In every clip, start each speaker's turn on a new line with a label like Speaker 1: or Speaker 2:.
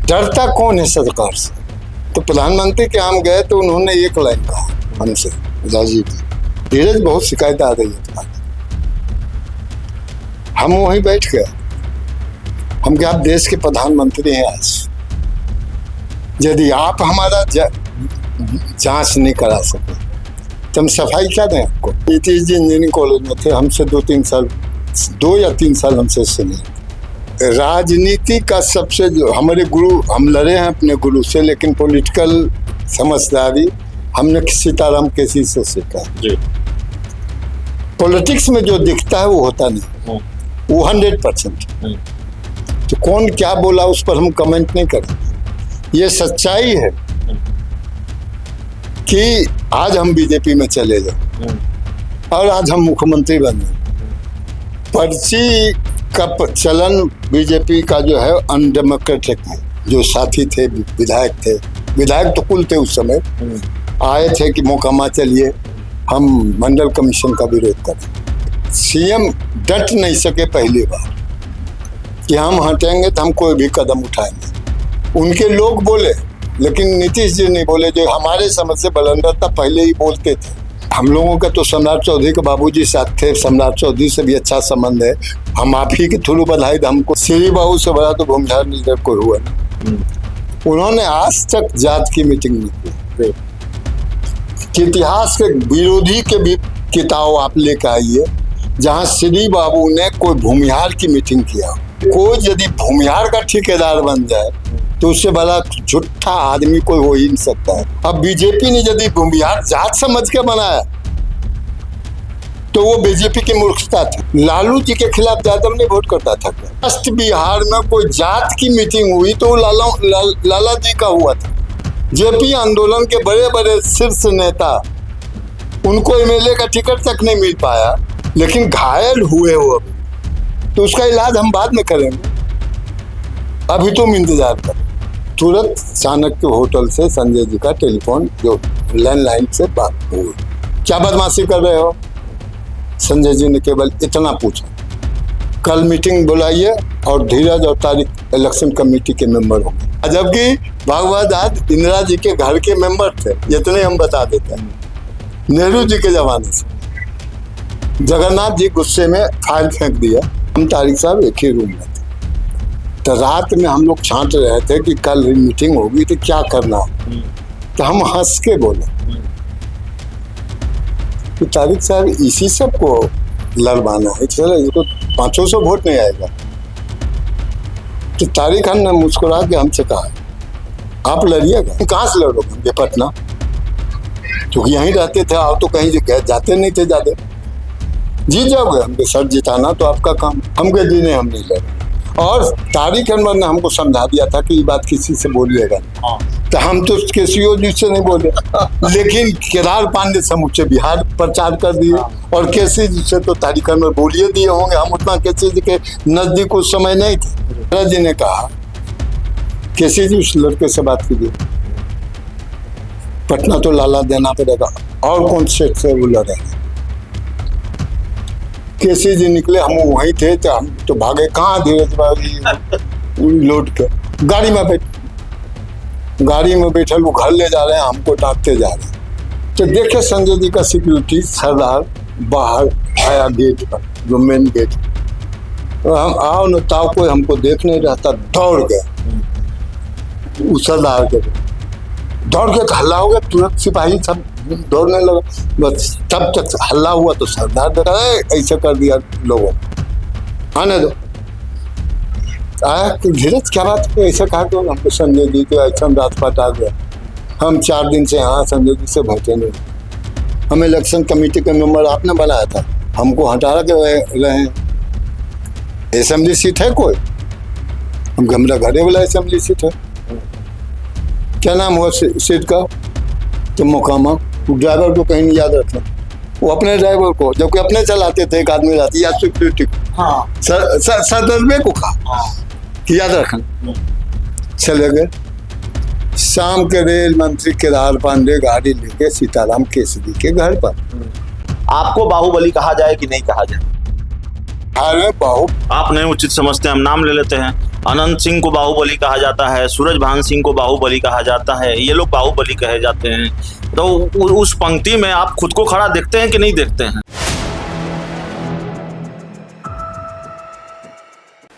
Speaker 1: डरता कौन है सरकार से? तो प्रधानमंत्री के हम गए तो उन्होंने एक लाइन कहा हमसे, राजीव जी, धीरज बहुत शिकायत आ रही है। हम वहीं बैठ गए, हम क्या आप देश के प्रधानमंत्री हैं आज, यदि आप हमारा जांच नहीं करा सके तो हम सफाई क्या दें आपको? नीतीश जी इंजीनियरिंग कॉलेज में थे, हमसे 2 या 3 साल हमसे सीनियर। राजनीति का सबसे जो हमारे गुरु, हम लड़े हैं अपने गुरु से, लेकिन पॉलिटिकल समझदारी हमने सीताराम केसी से सीखा। पॉलिटिक्स में जो दिखता है वो होता नहीं, वो 100%। तो कौन क्या बोला उस पर हम कमेंट नहीं करेंगे। ये सच्चाई है कि आज हम बीजेपी में चले जाए और आज हम मुख्यमंत्री बने। पर्ची का चलन बीजेपी का जो है अनडेमोक्रेटिक है। जो साथी थे, विधायक तो कुल थे उस समय, आए थे कि मौकामा चलिए हम मंडल कमीशन का विरोध करें। सीएम डट नहीं सके पहली बार कि हम हटेंगे तो हम कोई भी कदम उठाएंगे। उनके लोग बोले, लेकिन नीतीश जी नहीं बोले, जो हमारे समझ से बलंदर था पहले ही बोलते थे। हम लोगों का तो सम्राट चौधरी के बाबूजी साथ थे, सम्राट चौधरी से भी अच्छा संबंध है। हम आप ही के थ्रू बधाई, हमको श्री बाबू से बड़ा तो भूमिहार लीडर कोई हुआ नहीं। उन्होंने आज तक जात की मीटिंग नहीं की। इतिहास के विरोधी के भी किताब आप लेकर आइए जहाँ श्री बाबू ने कोई भूमिहार की मीटिंग किया। कोई यदि भूमिहार का ठेकेदार बन जाए तो उससे बड़ा झूठा आदमी कोई हो ही नहीं सकता है। अब बीजेपी ने यदि भूमिहार जात समझ के बनाया तो वो बीजेपी की मूर्खता थी। लालू जी के खिलाफ यादव ने वोट करता था। वेस्ट बिहार में कोई जात की मीटिंग हुई तो लाला जी का हुआ था। जेपी आंदोलन के बड़े बड़े शीर्ष नेता, उनको एमएलए का टिकट तक नहीं मिल पाया, लेकिन घायल हुए वो अभी। तो उसका इलाज हम बाद में करेंगे, अभी तुम इंतजार करो। तुरंत चाणक्य होटल से संजय जी का टेलीफोन जो लैंडलाइन से बात हुई, क्या बदमाशी कर रहे हो? संजय जी ने केवल इतना पूछा, कल मीटिंग बुलाइए और धीरज और तारिक इलेक्शन कमेटी के मेंबर होंगे। जबकि भगवत आज इंदिरा जी के घर के मेंबर थे, इतने हम बता देते हैं। नेहरू जी के जमाने से जगन्नाथ जी गुस्से में फाइल फेंक दिया। हम तारिक साहब एक ही रूम में थे, तो रात में हम लोग छांट रहे थे कि कल मीटिंग होगी तो क्या करना। तो हम हंस के बोले कि तारिक साहब इसी सब को लड़वाना है, चलो इसको 500 वोट नहीं आएगा। तो तारिक खान ने मुस्कुरा के हमसे कहा, आप लड़िएगा। कहाँ से लड़ोगे? पटना, क्योंकि यहीं रहते थे, आप तो कहीं जाते नहीं थे ज्यादा। जीत जाओगे? हमको सर जिताना तो आपका काम। हमको जीने हम नहीं लड़े। और तारिक अनवर ने हमको समझा दिया था कि ये बात किसी से बोलिएगा। तो हम तो केसीओ जी से नहीं बोले, लेकिन केदार पांडे समूचे बिहार प्रचार कर दिए। और केसी जी से तो तारिक अनवर बोलिए दिए होंगे, हम उतना केसी जी के नजदीक उस समय नहीं थे। जी ने कहा, केसी जी उस लड़के से बात कीजिए, पटना तो लाला देना पड़ेगा। और कौन से वो लड़ेगा? केसी जी निकले, हम वहीं थे, तो हम तो भागे। कहाँ धीरज भाई? लौट के गाड़ी में बैठल वो घर ले जा रहे हैं, हमको डांटते जा रहे हैं। तो देखे संजय जी का सिक्योरिटी सरदार बाहर आया गेट पर, जो मेन गेट। तो हम आओ न ताओ, कोई हमको देख नहीं रहता, दौड़ गए उस सरदार के। दौड़ के हल्ला हो गया, तुरंत सिपाही सब दौड़ने लगा। बस तब तक हल्ला हुआ तो सरदार देखा, ऐसा कर दिया लोगों, आने दो। आया कि धीरज क्या बात है, ऐसा कहा? तो हमको संजय जी तो ऐसा राजपाट आ गया। हम 4 दिन से यहाँ संजय जी से बैठे नहीं। हम इलेक्शन कमेटी के मेंबर आपने बनाया था, हमको हटा के रहे। असेंबली सीट है कोई? हम गमला घरे वाला असेंबली सीट है। क्या नाम हुआ सीट का? तो मोकामा। ड्राइवर को कहीं नहीं याद रखना, वो अपने ड्राइवर को, जबकि अपने चलाते थे, एक आदमी रहती या सिक्योरिटी को, सरदर्मे को कहा कि याद रखना। चले गए। शाम के रेल मंत्री केदार पांडे गाड़ी लेके सीताराम केसरी के घर पर।
Speaker 2: आपको बाहुबली कहा जाए कि नहीं कहा जाए?
Speaker 1: अरे
Speaker 2: आप नहीं उचित समझते, हम नाम ले लेते हैं। अनंत सिंह को बाहुबली कहा जाता है, सूरजभान सिंह को बाहुबली कहा जाता है, ये लोग बाहुबली कहे जाते हैं। तो उस पंक्ति में आप खुद को खड़ा देखते हैं कि नहीं देखते हैं?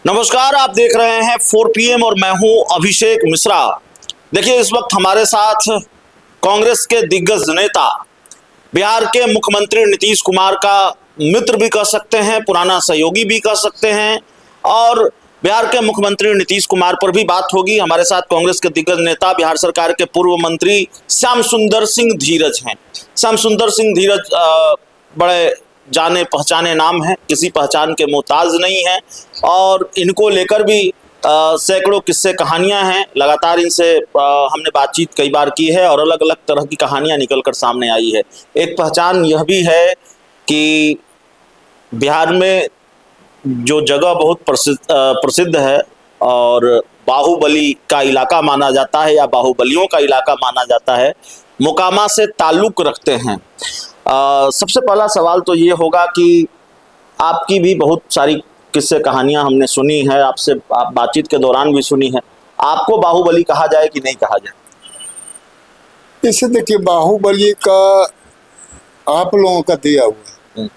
Speaker 2: नमस्कार, आप देख रहे हैं 4 PM और मैं हूं अभिषेक मिश्रा। देखिए, इस वक्त हमारे साथ कांग्रेस के दिग्गज नेता, बिहार के मुख्यमंत्री नीतीश कुमार का मित्र भी कह सकते हैं, पुराना सहयोगी भी कह सकते हैं, और बिहार के मुख्यमंत्री नीतीश कुमार पर भी बात होगी। हमारे साथ कांग्रेस के दिग्गज नेता, बिहार सरकार के पूर्व मंत्री श्याम सुंदर सिंह धीरज हैं। श्याम सुंदर सिंह धीरज बड़े जाने पहचाने नाम है, किसी पहचान के मोहताज नहीं है, और इनको लेकर भी सैकड़ों किस्से कहानियां हैं। लगातार इनसे हमने बातचीत कई बार की है और अलग अलग तरह की कहानियां निकलकर सामने आई है। एक पहचान यह भी है कि बिहार में जो जगह बहुत प्रसिद्ध है और बाहुबली का इलाका माना जाता है या बाहुबलियों का इलाका माना जाता है, मोकामा से ताल्लुक रखते हैं। सबसे पहला सवाल तो ये होगा कि आपकी भी बहुत सारी किस्से कहानियां हमने सुनी है, आपसे बातचीत के दौरान भी सुनी है। आपको बाहुबली कहा जाए कि नहीं कहा जाए?
Speaker 1: इसे देखिए, बाहुबली का आप लोगों का दिया हुआ है।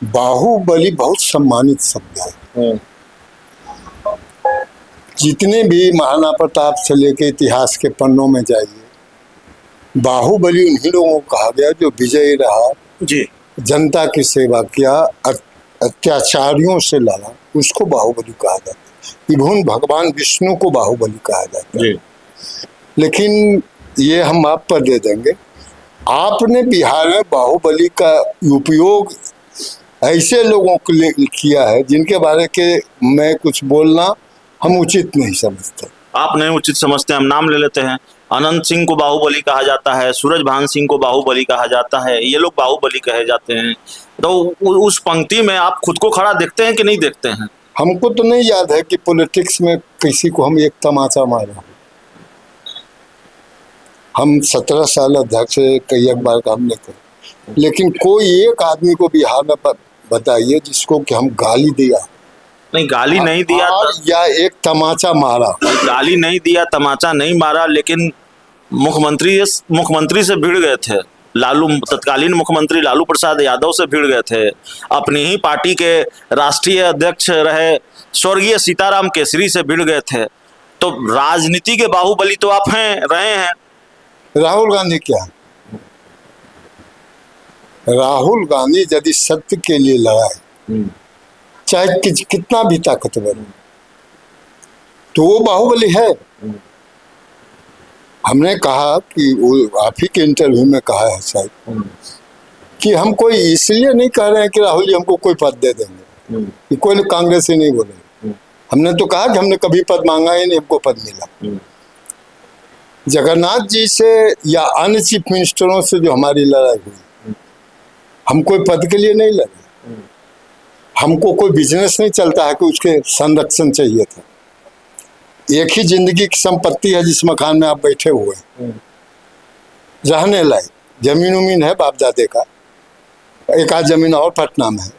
Speaker 1: बाहुबली बहुत सम्मानित शब्द है। जितने भी महाराणा प्रताप से लेके इतिहास के पन्नों में जाइए, बाहुबली उन्हीं लोगों को कहा गया जो विजयी रहा जी, जनता की सेवा किया, अत्याचारियों से लड़ा, उसको बाहुबली कहा जाता है। इवन भगवान विष्णु को बाहुबली कहा जाता है। लेकिन ये हम आप पर दे देंगे। आपने बिहार में बाहुबली का उपयोग ऐसे लोगों के लिए किया है जिनके बारे के मैं कुछ बोलना हम उचित नहीं समझते।
Speaker 2: आप नहीं उचित समझते, हम नाम ले लेते हैं। अनंत सिंह को बाहुबली कहा जाता है, सूरजभान सिंह को बाहुबली कहा जाता है, ये लोग बाहुबली कहे जाते हैं। तो उस पंक्ति में आप खुद को खड़ा देखते हैं कि नहीं देखते हैं?
Speaker 1: हमको तो नहीं याद है कि पॉलिटिक्स में किसी को हम एक तमाचा मारा। हम 17 साल अध्यक्ष कई बार काम नहीं करे, लेकिन कोई एक आदमी को बिहार में बताइए जिसको कि हम गाली दिया।
Speaker 2: नहीं, गाली नहीं दिया
Speaker 1: या एक तमाचा मारा।
Speaker 2: गाली नहीं दिया, तमाचा नहीं मारा, लेकिन मुख्यमंत्री से भिड़ गए थे। तत्कालीन मुख्यमंत्री लालू प्रसाद यादव से भिड़ गए थे। अपनी ही पार्टी के राष्ट्रीय अध्यक्ष रहे स्वर्गीय सीताराम केसरी से भिड़ गए थे। तो राजनीति के बाहुबली तो आप रहे हैं।
Speaker 1: राहुल गांधी क्या? राहुल गांधी यदि सत्य के लिए लड़ाए, चाहे कितना भी ताकतवर हो, तो वो बाहुबली है। हमने कहा कि वो आप ही के इंटरव्यू में कहा है शायद कि हम कोई इसलिए नहीं कह रहे हैं कि राहुल जी हमको कोई पद दे देंगे, कि कोई कांग्रेस ही नहीं बोलेंगे। हमने तो कहा कि हमने कभी पद मांगा ही नहीं, हमको पद मिला। जगन्नाथ जी से या अन्य चीफ मिनिस्टरों से जो हमारी लड़ाई हुई, हम कोई पद के लिए नहीं लड़े। हमको कोई बिजनेस नहीं चलता है कि उसके संरक्षण चाहिए था। एक ही जिंदगी की संपत्ति है जिस मकान में आप बैठे हुए हैं, रहने लायक जमीन उमीन है बाप दादे का, एक आध जमीन और पटना में है,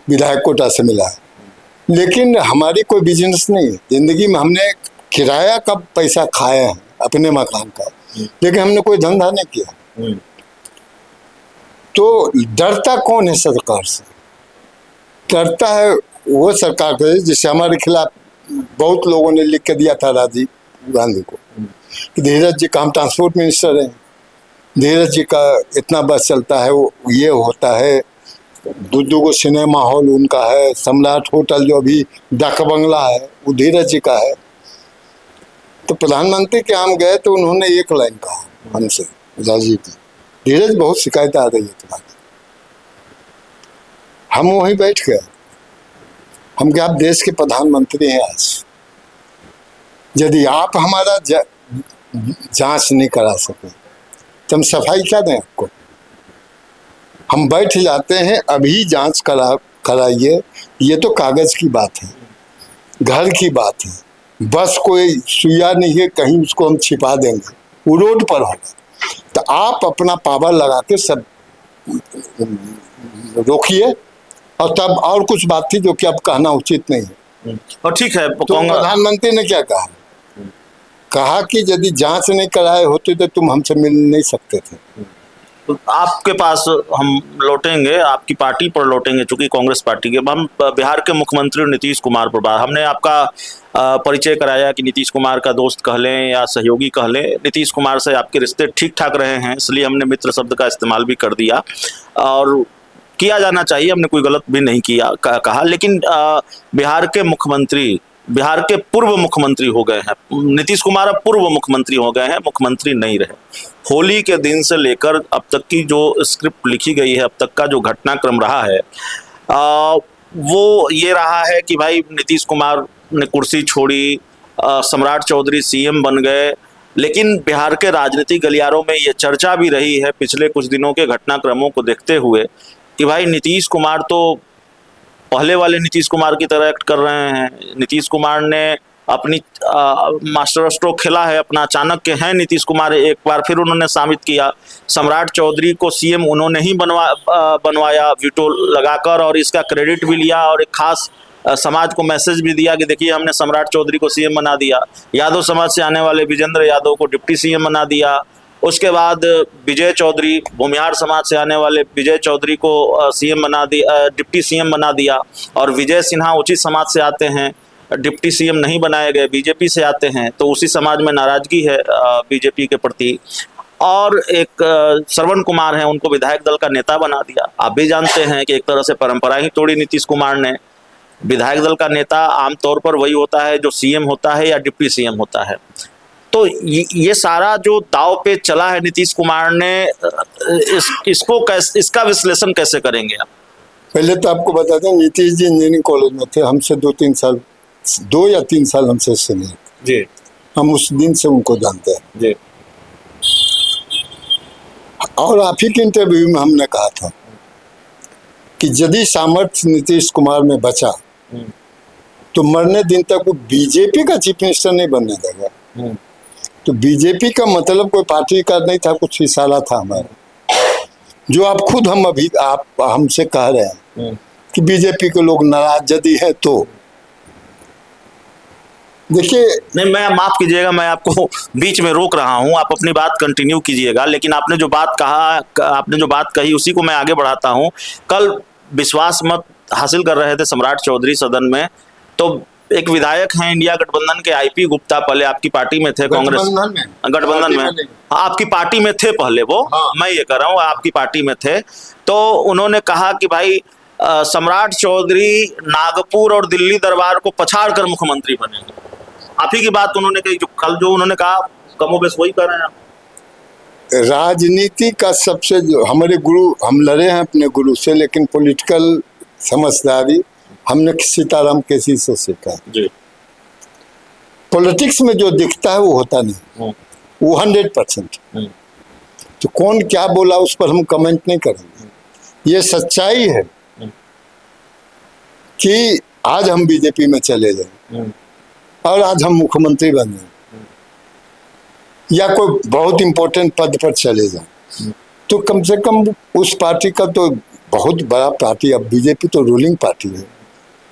Speaker 1: विधायक कोटा से मिला है, लेकिन हमारी कोई बिजनेस नहीं है। जिंदगी में हमने किराया का पैसा खाया है अपने मकान का, लेकिन हमने कोई धंधा नहीं किया। तो डरता कौन है सरकार से? डरता है वो सरकार से जिससे हमारे खिलाफ बहुत लोगों ने लिख के दिया था राजीव गांधी को कि धीरज जी का हम ट्रांसपोर्ट मिनिस्टर हैं, धीरज जी का इतना बस चलता है, वो ये होता है, दो को सिनेमा हॉल उनका है, सम्राट होटल जो अभी डाक बंगला है वो धीरज जी का है। तो प्रधानमंत्री के हम गए तो उन्होंने एक लाइन कहा हमसे, राजीव जी, धीरज बहुत शिकायत आ रही है तुम्हारी। हम वहीं बैठ गए। हम क्या, आप देश के प्रधानमंत्री हैं आज, यदि आप हमारा जांच नहीं करा सके तो हम सफाई क्या दें आपको? हम बैठ जाते हैं, अभी जांच कराइए। ये तो कागज की बात है, घर की बात है, बस कोई सुइया नहीं है कहीं उसको हम छिपा देंगे, वो रोड पर होगा। तो आप अपना पावर लगा के सब रोकिए। और तब और कुछ बात थी जो कि अब कहना उचित नहीं है।
Speaker 2: और ठीक है,
Speaker 1: तो प्रधानमंत्री ने क्या कहा? कहा कि यदि जांच नहीं कराए होते तो तुम हमसे मिल नहीं सकते थे।
Speaker 2: तो आपके पास हम लौटेंगे, आपकी पार्टी पर लौटेंगे, चूंकि कांग्रेस पार्टी के हम बिहार के मुख्यमंत्री नीतीश कुमार पर बात, हमने आपका परिचय कराया कि नीतीश कुमार का दोस्त कह लें या सहयोगी कह लें, नीतीश कुमार से आपके रिश्ते ठीक ठाक रहे हैं, इसलिए हमने मित्र शब्द का इस्तेमाल भी कर दिया और किया जाना चाहिए, हमने कोई गलत भी नहीं किया कहा। लेकिन बिहार के मुख्यमंत्री, बिहार के पूर्व मुख्यमंत्री हो गए हैं, नीतीश कुमार अब पूर्व मुख्यमंत्री हो गए हैं, मुख्यमंत्री नहीं रहे। होली के दिन से लेकर अब तक की जो स्क्रिप्ट लिखी गई है, अब तक का जो घटनाक्रम रहा है, वो ये रहा है कि भाई नीतीश कुमार ने कुर्सी छोड़ी, सम्राट चौधरी सीएम बन गए। लेकिन बिहार के राजनीतिक गलियारों में ये चर्चा भी रही है पिछले कुछ दिनों के घटनाक्रमों को देखते हुए कि भाई नीतीश कुमार तो पहले वाले नीतीश कुमार की तरह एक्ट कर रहे हैं। नीतीश कुमार ने अपनी मास्टर स्ट्रोक खेला है अपना, चाणक्य हैं नीतीश कुमार, एक बार फिर उन्होंने साबित किया। सम्राट चौधरी को सीएम उन्होंने ही बनवाया वीटो लगाकर, और इसका क्रेडिट भी लिया और एक खास समाज को मैसेज भी दिया कि देखिए हमने सम्राट चौधरी को सीएम बना दिया। यादव समाज से आने वाले विजेंद्र यादव को डिप्टी सीएम बना दिया। उसके बाद विजय चौधरी, भूमिहार समाज से आने वाले विजय चौधरी को सीएम बना दिया, डिप्टी सीएम बना दिया। और विजय सिन्हा उचित समाज से आते हैं, डिप्टी सीएम नहीं बनाए गए, बीजेपी से आते हैं, तो उसी समाज में नाराजगी है बीजेपी के प्रति। और एक श्रवण कुमार हैं, उनको विधायक दल का नेता बना दिया। आप भी जानते हैं कि एक तरह से परंपरा ही तोड़ी नीतीश कुमार ने। विधायक दल का नेता आमतौर पर वही होता है जो सीएम होता है या डिप्टी सीएम होता है। तो ये सारा जो दाव पे चला है नीतीश कुमार ने, इसका विश्लेषण कैसे करेंगे आप?
Speaker 1: पहले तो आपको बता दें, नीतीश जी इंजीनियरिंग कॉलेज में थे, हमसे 2 या 3 साल हमसे सीनियर जी। हम उस दिन से उनको जानते हैं जी। और आप ही के इंटरव्यू में हमने कहा था कि यदि सामर्थ्य नीतीश कुमार में बचा तो मरने दिन तक वो बीजेपी का चीफ मिनिस्टर नहीं बनने देगा। तो बीजेपी का मतलब कोई पार्टी का नहीं था, कुछ इशारा था हमारा, जो आप खुद आप हमसे कह रहे हैं कि बीजेपी के लोग नाराज यदि है तो। देखिए,
Speaker 2: नहीं, मैं माफ कीजिएगा, मैं आपको बीच में रोक रहा हूं, आप अपनी बात कंटिन्यू कीजिएगा, लेकिन आपने जो बात कहा, आपने जो बात कही उसी को मैं आगे बढ़ाता हूं। कल विश्वास मत हासिल कर रहे थे सम्राट चौधरी सदन में, तो एक विधायक हैं इंडिया गठबंधन के आईपी गुप्ता, पहले आपकी पार्टी में थे, कांग्रेस गठबंधन में आपकी पार्टी में थे पहले वो, हाँ। मैं ये कह रहा हूँ आपकी पार्टी में थे, तो उन्होंने कहा कि भाई सम्राट चौधरी नागपुर और दिल्ली दरबार को पछाड़ कर मुख्यमंत्री बनेंगे। आप ही की बात उन्होंने कही, जो कल जो उन्होंने कहा कमोबेश वही कर रहे हैं।
Speaker 1: राजनीति का सबसे, जो हमारे गुरु, हम लड़े हैं अपने गुरु से, लेकिन पॉलिटिकल समझदारी हमने सीताराम केसी से सीखा जी। पॉलिटिक्स में जो दिखता है वो होता नहीं, वो 100%। तो कौन क्या बोला उस पर हम कमेंट नहीं करेंगे। ये सच्चाई है कि आज हम बीजेपी में चले जाएं और आज हम मुख्यमंत्री बन जाएं या कोई बहुत इंपॉर्टेंट पद पर चले जाएं, तो कम से कम उस पार्टी का तो बहुत बड़ा पार्टी, अब बीजेपी तो रूलिंग पार्टी है,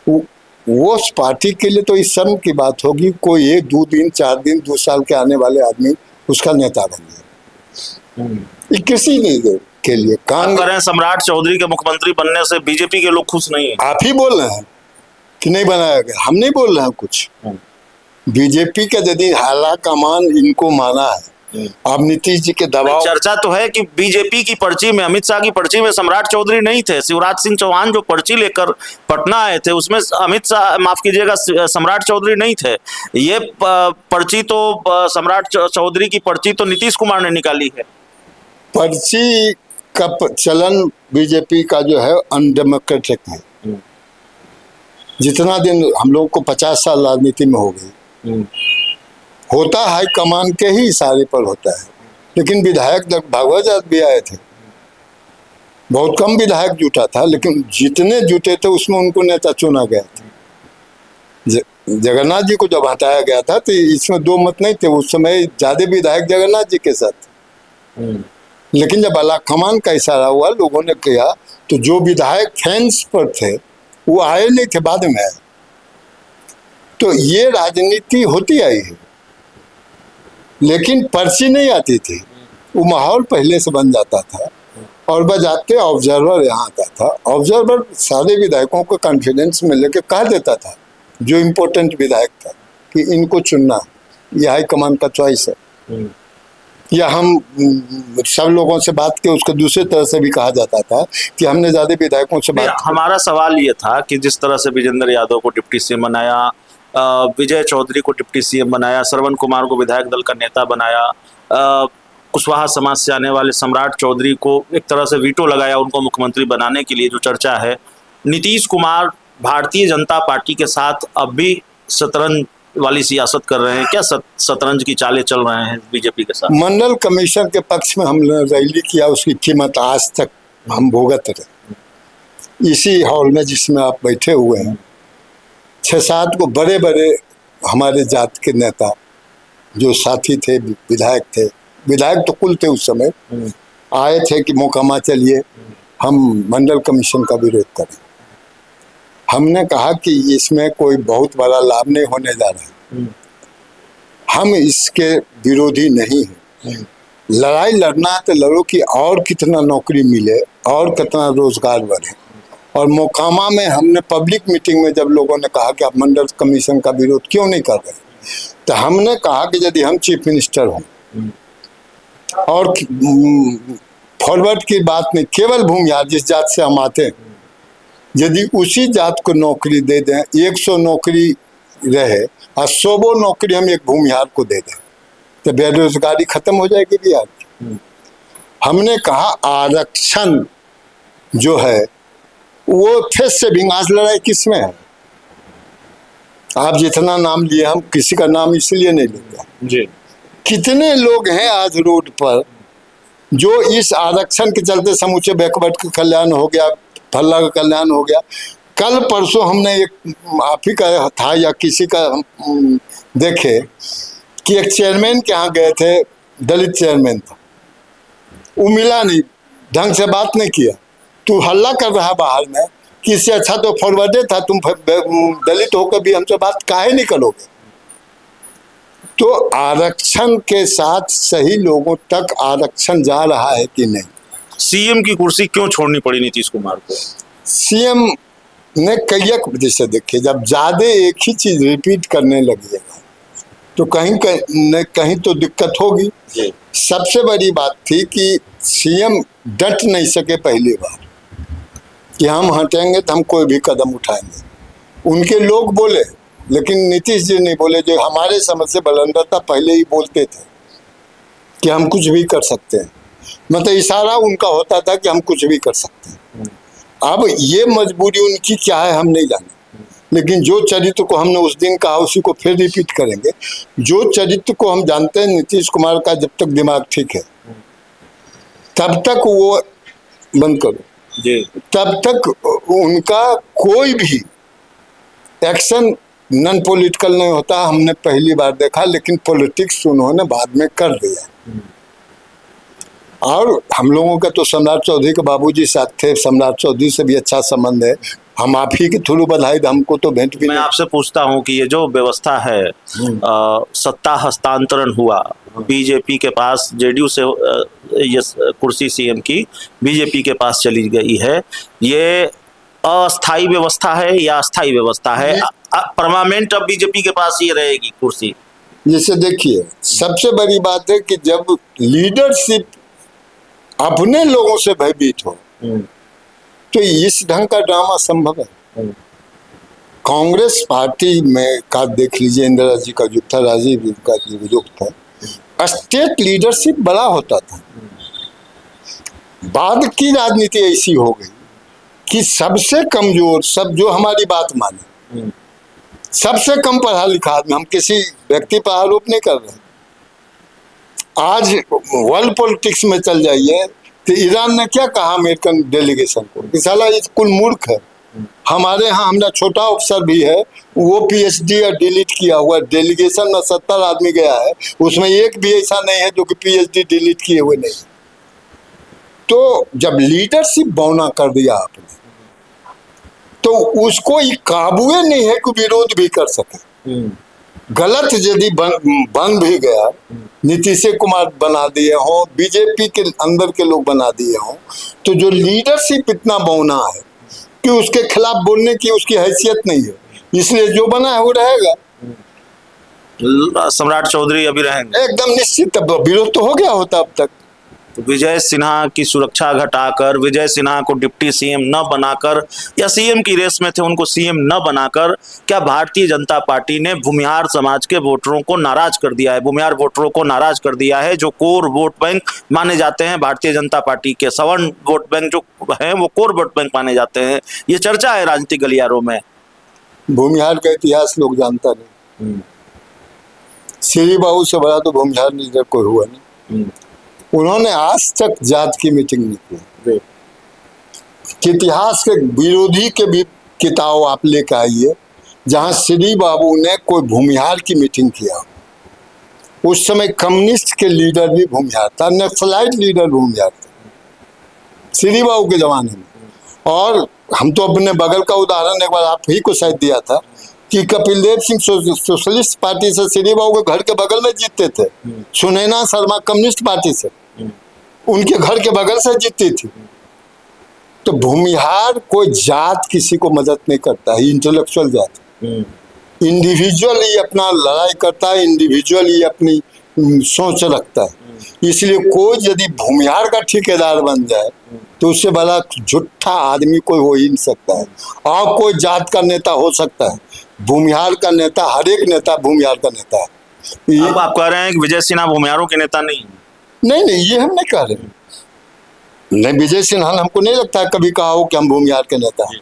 Speaker 1: वो उस पार्टी के लिए तो इस शर्म की बात होगी कोई 1, 2 दिन, 4 दिन, 2 साल के आने वाले आदमी उसका नेता बन जाए। ये किसी नहीं के लिए काम
Speaker 2: कर रहे हैं। सम्राट चौधरी के मुख्यमंत्री बनने से बीजेपी के लोग खुश नहीं है।
Speaker 1: आप ही बोल रहे हैं कि नहीं बनाया गया, हम नहीं बोल रहे हैं कुछ। बीजेपी का यदि हालाकमान इनको माना है, अब नीतीश जी के दबाव,
Speaker 2: चर्चा तो है कि बीजेपी की पर्ची में, अमित शाह की पर्ची में सम्राट चौधरी नहीं थे। शिवराज सिंह चौहान जो पर्ची लेकर पटना आए थे उसमें अमित शाह, माफ कीजिएगा, सम्राट चौधरी नहीं थे। ये पर्ची तो सम्राट चौधरी की पर्ची तो नीतीश कुमार ने निकाली है।
Speaker 1: पर्ची का चलन बीजेपी का जो है अनडेमोक्रेटिक है। जितना दिन हम लोग को 50 साल राजनीति में हो गई, होता हाई कमान के ही इशारे पर होता है। लेकिन विधायक भागवत भी आए थे, बहुत कम विधायक जुटा था, लेकिन जितने जुटे थे उसमें उनको नेता चुना गया था। जगन्नाथ जी को जब हटाया गया था तो इसमें 2 मत नहीं थे, उस समय ज्यादा विधायक जगन्नाथ जी के साथ। लेकिन जब अला कमान का इशारा हुआ, लोगों ने किया, तो जो विधायक फैंस पर थे वो आए नहीं थे, बाद में आए। तो ये राजनीति होती आई है, लेकिन पर्ची नहीं आती थी। वो माहौल पहले से बन जाता था और बजाते ऑब्जर्वर यहाँ आता था। ऑब्जर्वर सारे विधायकों को कॉन्फिडेंस में लेके कह देता था, जो इम्पोर्टेंट विधायक था, कि इनको चुनना, यह हाईकमान का चॉइस है। या हम सब लोगों से बात के उसको दूसरे तरह से भी कहा जाता था कि हमने ज्यादा विधायकों से बात।
Speaker 2: हमारा सवाल ये था कि जिस तरह से विजेंद्र यादव को डिप्टी सीएम बनाया, विजय चौधरी को डिप्टी सीएम बनाया, श्रवण कुमार को विधायक दल का नेता बनाया, कुशवाहा समाज से आने वाले सम्राट चौधरी को एक तरह से वीटो लगाया उनको मुख्यमंत्री बनाने के लिए, जो चर्चा है। नीतीश कुमार भारतीय जनता पार्टी के साथ अब भी शतरंज वाली सियासत कर रहे हैं क्या? शतरंज की चालें चल रहे हैं बीजेपी के साथ।
Speaker 1: मंडल कमीशन के पक्ष में हमने रैली किया, उसकी कीमत आज तक हम भुगत रहे। इसी हॉल में जिसमें आप बैठे हुए हैं, 6-7 को बड़े बड़े हमारे जात के नेता जो साथी थे, विधायक थे, विधायक तो कुल थे उस समय, आए थे कि मोकामा चलिए हम मंडल कमीशन का विरोध करें। हमने कहा कि इसमें कोई बहुत बड़ा लाभ नहीं होने जा रहा है, हम इसके विरोधी नहीं हैं। लड़ाई लड़ना है तो लड़ो कि और कितना नौकरी मिले और कितना रोजगार बढ़े। और मोकामा में हमने पब्लिक मीटिंग में जब लोगों ने कहा कि आप मंडल कमीशन का विरोध क्यों नहीं कर रहे, तो हमने कहा कि यदि हम चीफ मिनिस्टर हों और फॉरवर्ड की बात नहीं, केवल भूमिहार जिस जात से हम आते हैं, यदि उसी जात को नौकरी दे दें, 100 नौकरी रहे और 100 नौकरी हम एक भूमिहार को दे दें, तो बेरोजगारी खत्म हो जाएगी बिहार की। हमने कहा आरक्षण जो है वो फेस सेविंग, आज लड़ाई किसमें है? आप जितना नाम लिए, हम किसी का नाम इसलिए नहीं लेते जी। कितने लोग हैं आज रोड पर जो इस आरक्षण के चलते समूचे बैकवर्ड का कल्याण हो गया, फल्ला का कल्याण हो गया। कल परसों हमने एक आप ही का था या किसी का देखे कि एक चेयरमैन के यहाँ गए थे, दलित चेयरमैन था, वो मिला नहीं, ढंग से बात नहीं किया। तू हल्ला कर रहा बाहर में कि इससे अच्छा तो फॉरवर्डे था, तुम दलित होकर भी हमसे बात काहे नहीं करोगे? तो आरक्षण के साथ सही लोगों तक आरक्षण जा रहा है कि नहीं?
Speaker 2: सीएम की कुर्सी क्यों छोड़नी पड़ी नीतीश कुमार को?
Speaker 1: सीएम ने कई वजह से देखिए, जब ज्यादा एक ही चीज रिपीट करने लगिएगा तो कहीं तो दिक्कत होगी। सबसे बड़ी बात थी कि सीएम डट नहीं सके पहली बार कि हम हटेंगे तो हम कोई भी कदम उठाएंगे। उनके लोग बोले, लेकिन नीतीश जी नहीं बोले, जो हमारे समझ से बलंदरता पहले ही बोलते थे कि हम कुछ भी कर सकते हैं। मतलब इशारा उनका होता था कि हम कुछ भी कर सकते हैं। अब ये मजबूरी उनकी क्या है हम नहीं जाने, लेकिन जो चरित्र को हमने उस दिन कहा उसी को फिर रिपीट करेंगे। जो चरित्र को हम जानते हैं नीतीश कुमार का, जब तक दिमाग ठीक है तब तक वो बंद करो जी, तब तक उनका कोई भी एक्शन नॉन पॉलिटिकल नहीं होता। हमने पहली बार देखा, लेकिन पॉलिटिक्स उन्होंने बाद में कर दिया। और हम लोगों का तो सम्राट चौधरी के बाबूजी साथ थे, सम्राट चौधरी से भी अच्छा संबंध है। हम आप ही के थ्रू बधाई, हमको तो भेंट भी।
Speaker 2: मैं आपसे पूछता हूं कि ये जो व्यवस्था है, सत्ता हस्तांतरण हुआ बीजेपी के पास, जेडीयू से ये कुर्सी सीएम की बीजेपी के पास चली गई है, ये अस्थाई व्यवस्था है या अस्थाई व्यवस्था है? परमानेंट अब बीजेपी के पास ही रहेगी कुर्सी?
Speaker 1: जैसे देखिए, सबसे बड़ी बात है कि जब लीडरशिप अपने लोगों से भयभीत हो तो इस ढंग का ड्रामा संभव है। कांग्रेस पार्टी में का देख लीजिए, इंदिरा जी का युग था, राजीव जी का युग था, स्टेट लीडरशिप बड़ा होता था। बाद की राजनीति ऐसी हो गई कि सबसे कमजोर, सब जो हमारी बात माने, सबसे कम पढ़ा लिखा आदमी, हम किसी व्यक्ति पर आरोप नहीं कर रहे। आज वर्ल्ड पॉलिटिक्स में चल जाइए तो ईरान ने क्या कहा अमेरिकन डेलीगेशन को कि साला ये कुल मूर्ख है। हमारे यहाँ हमारा छोटा अफसर भी है, वो पीएचडी या डिलीट किया हुआ, डेलीगेशन में 70 आदमी गया है, उसमें एक भी ऐसा नहीं है जो कि पीएचडी डिलीट किए हुए नहीं। तो जब लीडरशिप बौना कर दिया आपने तो उसको काबू नहीं है कि विरोध भी कर सके। गलत यदि बन भी गया, नीतीश कुमार बना दिए हों, बीजेपी के अंदर के लोग बना दिए हों, तो जो लीडरशिप इतना बौना है कि उसके खिलाफ बोलने की उसकी हैसियत नहीं है, इसलिए जो बना है वो रहेगा।
Speaker 2: सम्राट चौधरी अभी रहेंगे
Speaker 1: एकदम निश्चित। विरोध तो हो गया होता अब तक।
Speaker 2: तो विजय सिन्हा की सुरक्षा घटाकर, विजय सिन्हा को डिप्टी सीएम न बनाकर, या सीएम की रेस में थे उनको सीएम न बनाकर, क्या भारतीय जनता पार्टी ने भूमिहार समाज के वोटरों को नाराज कर दिया है? भूमिहार वोटरों को नाराज कर दिया है, जो कोर वोट बैंक माने जाते हैं भारतीय जनता पार्टी के। सवर्ण वोट बैंक जो है वो कोर वोट बैंक माने जाते हैं। ये चर्चा है राजनीतिक गलियारों में।
Speaker 1: भूमिहार का इतिहास लोग जानता नहीं। श्री बाबू से बड़ा तो भूमिहार लीडर कोई हुआ नहीं। उन्होंने आज तक जात की मीटिंग नहीं की। इतिहास के विरोधी के भी किताब आप लेकर आइए जहां श्री बाबू ने कोई भूमिहार की मीटिंग किया। उस समय कम्युनिस्ट के लीडर भी भूमिहार था, नक्सलाइट लीडर भूमिहार था श्री बाबू के जमाने में। और हम तो अपने बगल का उदाहरण एक बार आप ही को शायद दिया था कि कपिल देव सिंह सोशलिस्ट पार्टी से श्री बाबू के घर के बगल में जीतते थे। सुनैना शर्मा कम्युनिस्ट पार्टी से उनके घर के बगल से जीतती थी। तो भूमिहार कोई जात किसी को मदद नहीं करता है, इंटेलेक्चुअल जात। इंडिविजुअल ही अपना लड़ाई करता है, इंडिविजुअल ही अपनी सोच रखता है। इसलिए कोई यदि भूमिहार का ठेकेदार बन जाए तो उससे बड़ा झूठा आदमी कोई हो ही नहीं सकता है। और कोई जात का नेता हो सकता है, भूमिहार का नेता, हर एक नेता भूमिहार का नेता है।
Speaker 2: अब आप कह रहे हैं कि विजय सिन्हा भूमिहारों के नेता नहीं?
Speaker 1: नहीं, ये हम नहीं कह रहे। नहीं, विजय सिन्हा हमको नहीं लगता है कभी कहा हो कि हम भूमिहार के नेता हैं।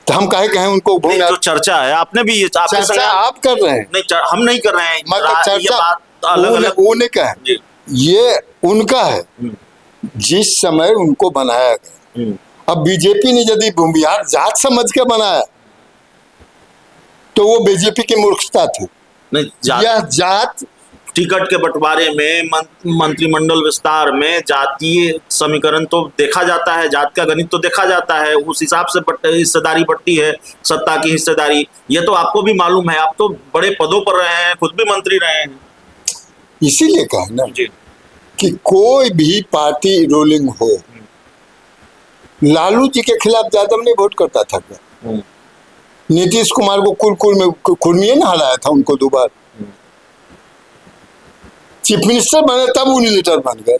Speaker 1: तो हम कहे कहें उनको भूमिहार।
Speaker 2: जो चर्चा है आपने भी ये
Speaker 1: चर्चा आप कर रहे हैं।
Speaker 2: नहीं, हम नहीं कर रहे हैं।
Speaker 1: मतलब चर्चा
Speaker 2: अलग
Speaker 1: वो नहीं कहे, ये उनका है जिस समय उनको बनाया गया। अब बीजेपी ने यदि भूमिहार जात समझ के बनाया तो वो बीजेपी की मूर्खता थी। यह जात
Speaker 2: टिकट के बंटवारे में, मंत्रिमंडल विस्तार में जातीय समीकरण तो देखा जाता है, जात का गणित तो देखा जाता है, उस हिसाब से हिस्सेदारी बढ़ती है, सत्ता की हिस्सेदारी। ये तो आपको भी मालूम है, आप तो बड़े पदों पर रहे हैं, खुद भी मंत्री रहे हैं।
Speaker 1: इसीलिए कहा ना कि कोई भी पार्टी रूलिंग हो, लालू जी के खिलाफ यादव नहीं वोट करता था क्या? नीतीश कुमार को कुल में कुर्मी ने हराया था उनको 2 बार। चीफ मिनिस्टर बने तब वो लीडर बन गए।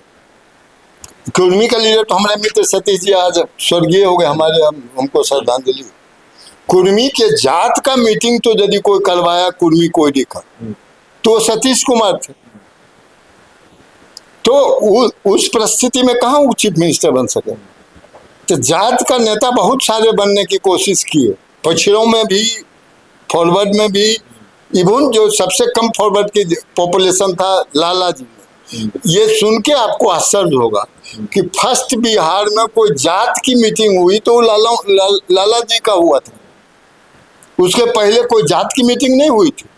Speaker 1: कुर्मी का लीडर तो हमारे मित्र सतीश जी आज स्वर्गीय हो गए हमारे, हमको श्रद्धांजलि। कुर्मी के जात का मीटिंग तो यदि कोई करवाया कुर्मी कोई देखा तो सतीश कुमार थे। तो उस परिस्थिति में कहाँ वो चीफ मिनिस्टर बन सके? तो जात का नेता बहुत सारे बनने की कोशिश किए, पछड़ों में भी, फॉरवर्ड में भी। इवन जो सबसे कम फॉरवर्ड की पॉपुलेशन था लाला जी में। ये सुन के आपको आश्चर्य होगा कि फर्स्ट बिहार में कोई जात की मीटिंग हुई तो लाला जी का हुआ था। उसके पहले कोई जात की मीटिंग नहीं हुई थी।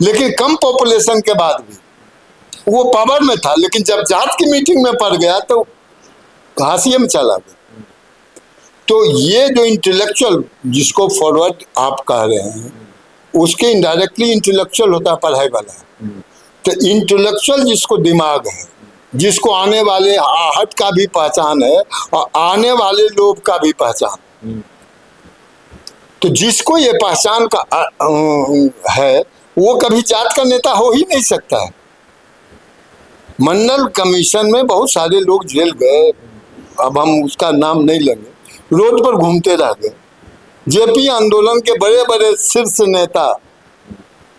Speaker 1: लेकिन कम पॉपुलेशन के बाद भी वो पावर में था, लेकिन जब जात की मीटिंग में पड़ गया तो हाशिए में चला गया। तो ये जो इंटेलेक्चुअल जिसको फॉरवर्ड आप कह रहे हैं, उसके इनडायरेक्टली इंटेलेक्चुअल होता है पढ़ाई वाला। तो इंटेलेक्चुअल जिसको दिमाग है, जिसको आने वाले आहट का भी पहचान है और आने वाले लोग का भी पहचान, तो जिसको ये पहचान का है वो कभी जात का नेता हो ही नहीं सकता है। मंडल कमीशन में बहुत सारे लोग जेल गए, अब हम उसका नाम नहीं लेंगे, रोड पर घूमते रह गए। जेपी आंदोलन के बड़े बड़े शीर्ष नेता,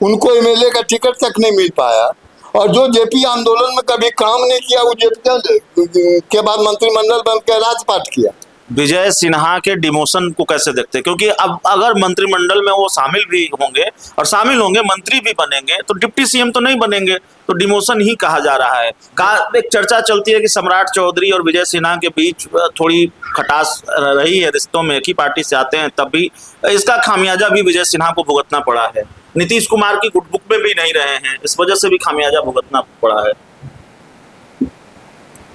Speaker 1: उनको एमएलए का टिकट तक नहीं मिल पाया। और जो जेपी आंदोलन में कभी काम नहीं किया वो जेपी के बाद मंत्रिमंडल बन के राजपाट किया।
Speaker 2: विजय सिन्हा के डिमोशन को कैसे देखते हैं? क्योंकि अब अगर मंत्रिमंडल में वो शामिल भी होंगे और शामिल होंगे, मंत्री भी बनेंगे, तो डिप्टी सीएम तो नहीं बनेंगे, तो डिमोशन ही कहा जा रहा है। एक चर्चा चलती है कि सम्राट चौधरी और विजय सिन्हा के बीच थोड़ी खटास रही है रिश्तों में, एक ही पार्टी से आते हैं, तब भी इसका खामियाजा भी विजय सिन्हा को भुगतना पड़ा है। नीतीश कुमार की गुटबुक में भी नहीं रहे हैं, इस वजह से भी खामियाजा भुगतना पड़ा है।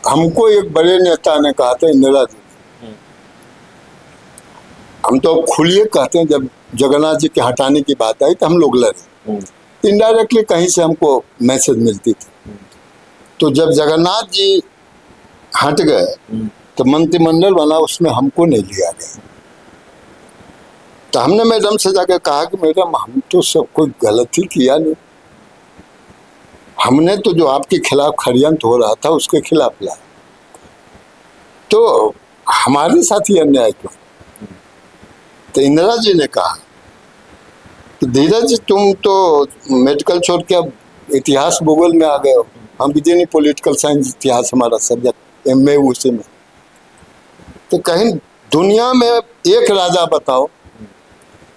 Speaker 1: हमको एक बड़े नेता ने कहा था, इंदिरा जी, हम तो खुलिए कहते हैं, जब जगन्नाथ जी के हटाने की बात आई तो हम लोग लड़े, इनडायरेक्टली कहीं से हमको मैसेज मिलती थी। तो जब जगन्नाथ जी हट गए तो मंत्रिमंडल बना, उसमें हमको नहीं लिया गया। तो हमने मैडम से जाकर कहा कि मैडम हम तो सब कोई गलती किया नहीं, हमने तो जो आपके खिलाफ षड्यंत्र हो रहा था उसके खिलाफ लाया, तो हमारे साथ ही अन्याय क्यों। तो इंदिरा जी ने कहा कि धीरज तुम तो मेडिकल छोड़ के अब इतिहास भूगोल में आ गए हो, हम भी नहीं, पॉलिटिकल साइंस इतिहास हमारा सब्जेक्ट, एमए उसी में। तो कहीं दुनिया में एक राजा बताओ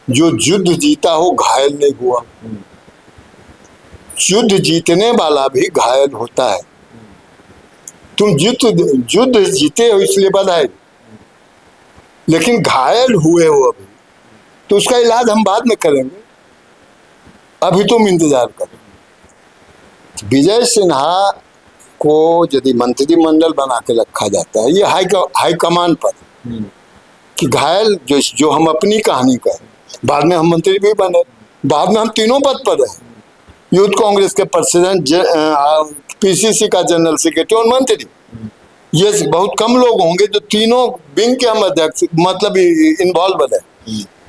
Speaker 1: जो युद्ध जीता हो घायल नहीं हुआ। युद्ध जीतने वाला भी घायल होता है। तुम युद्ध जीते हो इसलिए बधाई, लेकिन घायल हुए हो अभी, तो उसका इलाज हम बाद में करेंगे, अभी तुम इंतजार करो। विजय सिन्हा को यदि मंत्रिमंडल बना के रखा जाता है, ये हाई कमान पर कि घायल जो हम अपनी कहानी का, बाद में हम मंत्री भी बने, बाद में हम तीनों पद पर रहे, यूथ कांग्रेस के प्रेसिडेंट, पीसीसी का जनरल सेक्रेटरी और मंत्री। ये बहुत कम लोग होंगे जो तीनों विंग के हम अध्यक्ष मतलब इन्वॉल्व रहे।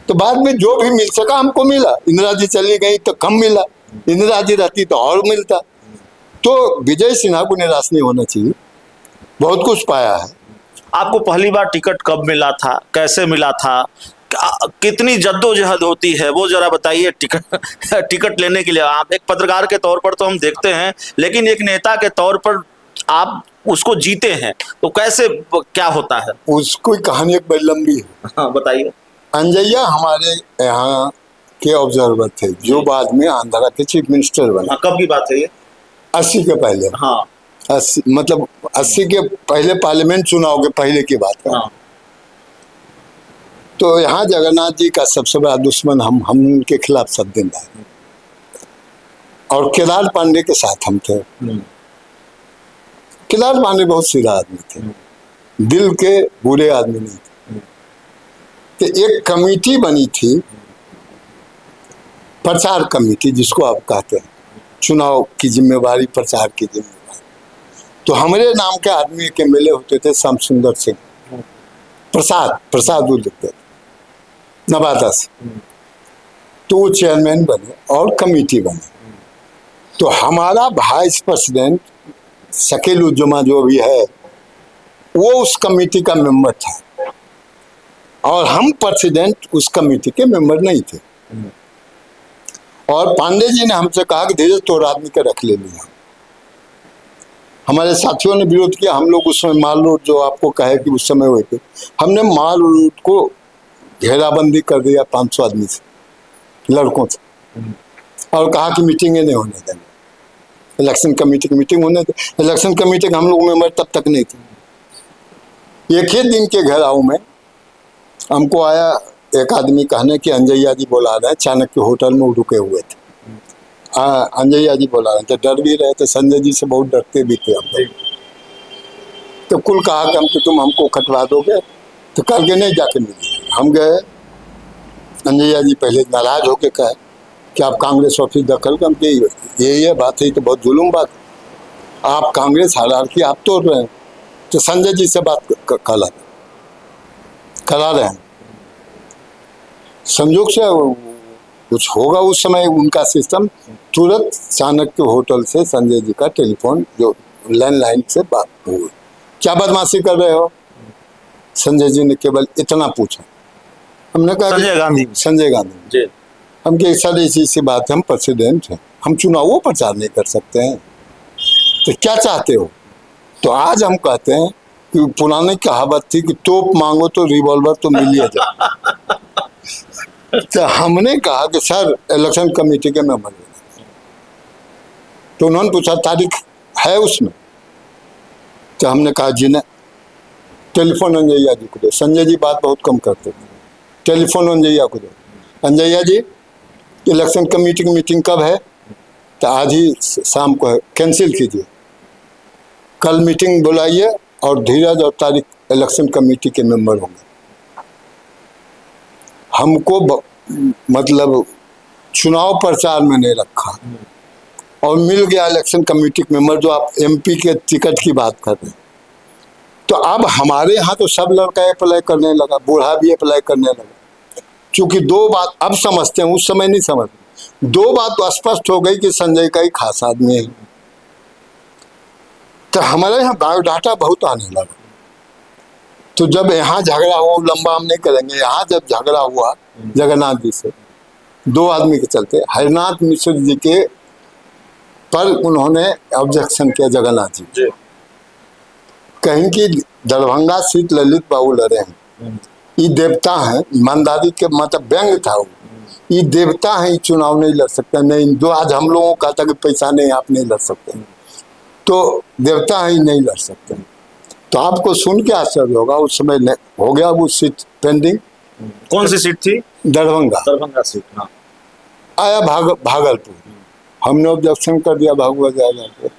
Speaker 1: तो बाद में जो भी मिल सका हमको मिला। इंदिरा जी चली गई तो कम मिला, इंदिरा जी रहती तो और मिलता। तो विजय सिन्हा को निराश नहीं होना चाहिए, बहुत कुछ पाया है।
Speaker 2: आपको पहली बार टिकट कब मिला था, कैसे मिला था, कितनी जद्दोजहद होती है वो जरा बताइए। टिकट लेने के लिए आप एक पत्रकार के तौर पर तो हम देखते हैं, लेकिन एक नेता के तौर पर आप उसको जीते हैं, तो कैसे क्या होता है?
Speaker 1: उसकी कहानी एक बड़ी लंबी है।
Speaker 2: हाँ बताइए।
Speaker 1: अंजैया हमारे यहाँ के ऑब्जर्वर थे, जो बाद में आंध्रा के चीफ मिनिस्टर बने।
Speaker 2: हाँ, कब की बात है ये?
Speaker 1: 80 के पहले।
Speaker 2: हाँ
Speaker 1: 80 मतलब 80 के पहले, पार्लियामेंट चुनाव के पहले की बात है।
Speaker 2: हाँ।
Speaker 1: तो यहाँ जगन्नाथ जी का सबसे बड़ा दुश्मन हम उनके खिलाफ सब दिन रहे, और केदार पांडे के साथ हम थे। केदार पांडे बहुत सीधा आदमी थे, दिल के बुरे आदमी नहीं थे। तो एक कमेटी बनी थी, प्रचार कमेटी जिसको आप कहते हैं, चुनाव की जिम्मेवारी, प्रचार की जिम्मेवारी। तो हमारे नाम के आदमी के मिले होते थे, श्याम सुंदर सिंह प्रसाद वो लिखते थे, नवादा से। तो वो चेयरमैन बने और कमेटी बने। तो हमारा वाइस प्रेसिडेंट शकील उज्जमा जो भी है, वो उस कमेटी का मेंबर था, और हम प्रेसिडेंट उस कमेटी के मेंबर नहीं थे। और पांडे जी ने हमसे कहा कि धीरे तो आदमी के रख ले लिया। हमारे साथियों ने विरोध किया। हम लोग उस समय माल रोड, जो आपको कहे कि उस समय हुए थे, हमने माल रोड को घेराबंदी कर दिया 500 आदमी से, लड़कों से, और कहा कि मीटिंगें नहीं होने देंगे, इलेक्शन कमेटी की मीटिंग होने दे। इलेक्शन कमेटी के हम लोग मेंबर तब तक नहीं थे। एक ही दिन के घेराव में हमको आया एक आदमी कहने कि अंजैया जी बुला रहे हैं, चाणक्य होटल में रुके हुए थे। अंजैया जी बुला रहे थे, डर भी रहे थे, संजय जी से बहुत डरते भी थे हम लोग। तो कुल कहा कि तुम हमको कटवा दोगे, तो कल के नहीं जाके मिले। हम गए, अंजैया जी पहले नाराज होके कहे कि आप कांग्रेस ऑफिस दखल कर, ये बात है, तो बहुत जुलूम बात है, आप कांग्रेस हायरार्की आप तोड़ रहे हैं। तो संजय जी से बात करा रहे हैं, संजोग से कुछ होगा उस समय उनका सिस्टम। तुरंत चाणक्य होटल से संजय जी का टेलीफोन, जो लैंडलाइन से बात हुई, क्या बदमाशी कर रहे हो? संजय जी ने केवल इतना पूछा। हमने कहा संजय गांधी जी, हम के सर ऐसी सी बात है, हम प्रेसिडेंट हैं, हम चुनावों प्रचार नहीं कर सकते हैं, तो क्या चाहते हो? तो आज हम कहते हैं कि पुरानी कहावत थी कि तोप मांगो तो रिवॉल्वर तो मिल ही जाए। तो हमने कहा कि सर इलेक्शन कमेटी के मेंबर, तो उन्होंने पूछा तारीख है उसमें? तो हमने कहा जी ने। टेलीफोन अंजैया जी को दो। संजय जी बात बहुत कम करते थे, टेलीफोन अंजैया को दो। अंजैया जी इलेक्शन कमेटी की मीटिंग कब है? तो आज ही शाम को है, कैंसिल कीजिए, कल मीटिंग बुलाइए और धीरज और तारीख इलेक्शन कमेटी के मेंबर होंगे। हमको मतलब चुनाव प्रचार में नहीं रखा और मिल गया इलेक्शन कमेटी मेंबर, जो आप एमपी के टिकट की बात कर रहे हैं। तो अब हमारे यहाँ तो सब लड़का अप्लाई करने लगा, बूढ़ा भी अप्लाई करने लगा, क्योंकि दो बात अब समझते हैं, उस समय नहीं समझते। दो बात तो स्पष्ट हो गई कि संजय का ही खास आदमी है। तो हमारे यहाँ बायोडाटा बहुत आने लगा। तो जब यहाँ झगड़ा हुआ, लंबा हम नहीं करेंगे, यहाँ जब झगड़ा हुआ जगन्नाथ जी से, दो आदमी के चलते हरिनाथ मिश्र जी के पर उन्होंने ऑब्जेक्शन किया जगन्नाथ जी, कहीं की दरभंगा सीट ललित बाबू लड़े हैं, ये देवता हैं, ईमानदारी के मतलब व्यंग था वो, ये देवता हैं, ये चुनाव नहीं लड़ सकते। नहीं, जो आज हम लोगों का था कि पैसा नहीं, आप नहीं लड़ सकते, तो देवता हैं, नहीं लड़ सकते। तो आपको सुन के आश्चर्य होगा, उस समय हो गया वो सीट पेंडिंग।
Speaker 2: कौन सी सीट थी?
Speaker 1: दरभंगा
Speaker 2: सीट। हाँ।
Speaker 1: आया भागलपुर, हमने ऑब्जेक्शन कर दिया भागवत जाकर।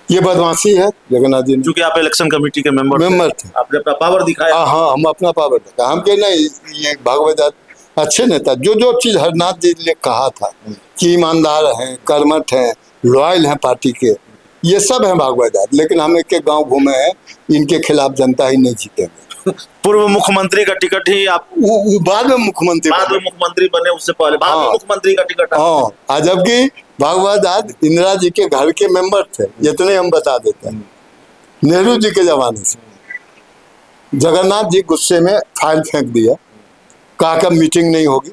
Speaker 1: ये बदमाशी है जगन्नाथ जी,
Speaker 2: क्योंकि आप इलेक्शन कमेटी के मेंबर थे, आपने अपना पावर दिखाया।
Speaker 1: हाँ, हम अपना पावर दिखाया। हम कह नहीं, ये भागवत अच्छे नेता, जो चीज हरनाथ जी ने कहा था कि ईमानदार हैं, कर्मठ हैं, लॉयल हैं पार्टी के, ये सब है भागवत। लेकिन हम एक गांव घूमे हैं, इनके खिलाफ जनता ही नहीं जीतेंगे।
Speaker 2: पूर्व मुख्यमंत्री का टिकट ही आप
Speaker 1: बाद में मुख्यमंत्री
Speaker 2: बने, उससे पहले बाद में मुख्यमंत्री का टिकट।
Speaker 1: हाँ, जबकि भागवत इंदिरा जी के घर के मेंबर थे, इतने हम बता देते हैं, नेहरू जी के जमाने से। जगन्नाथ जी गुस्से में फाइल फेंक दिया, कहा मीटिंग नहीं होगी।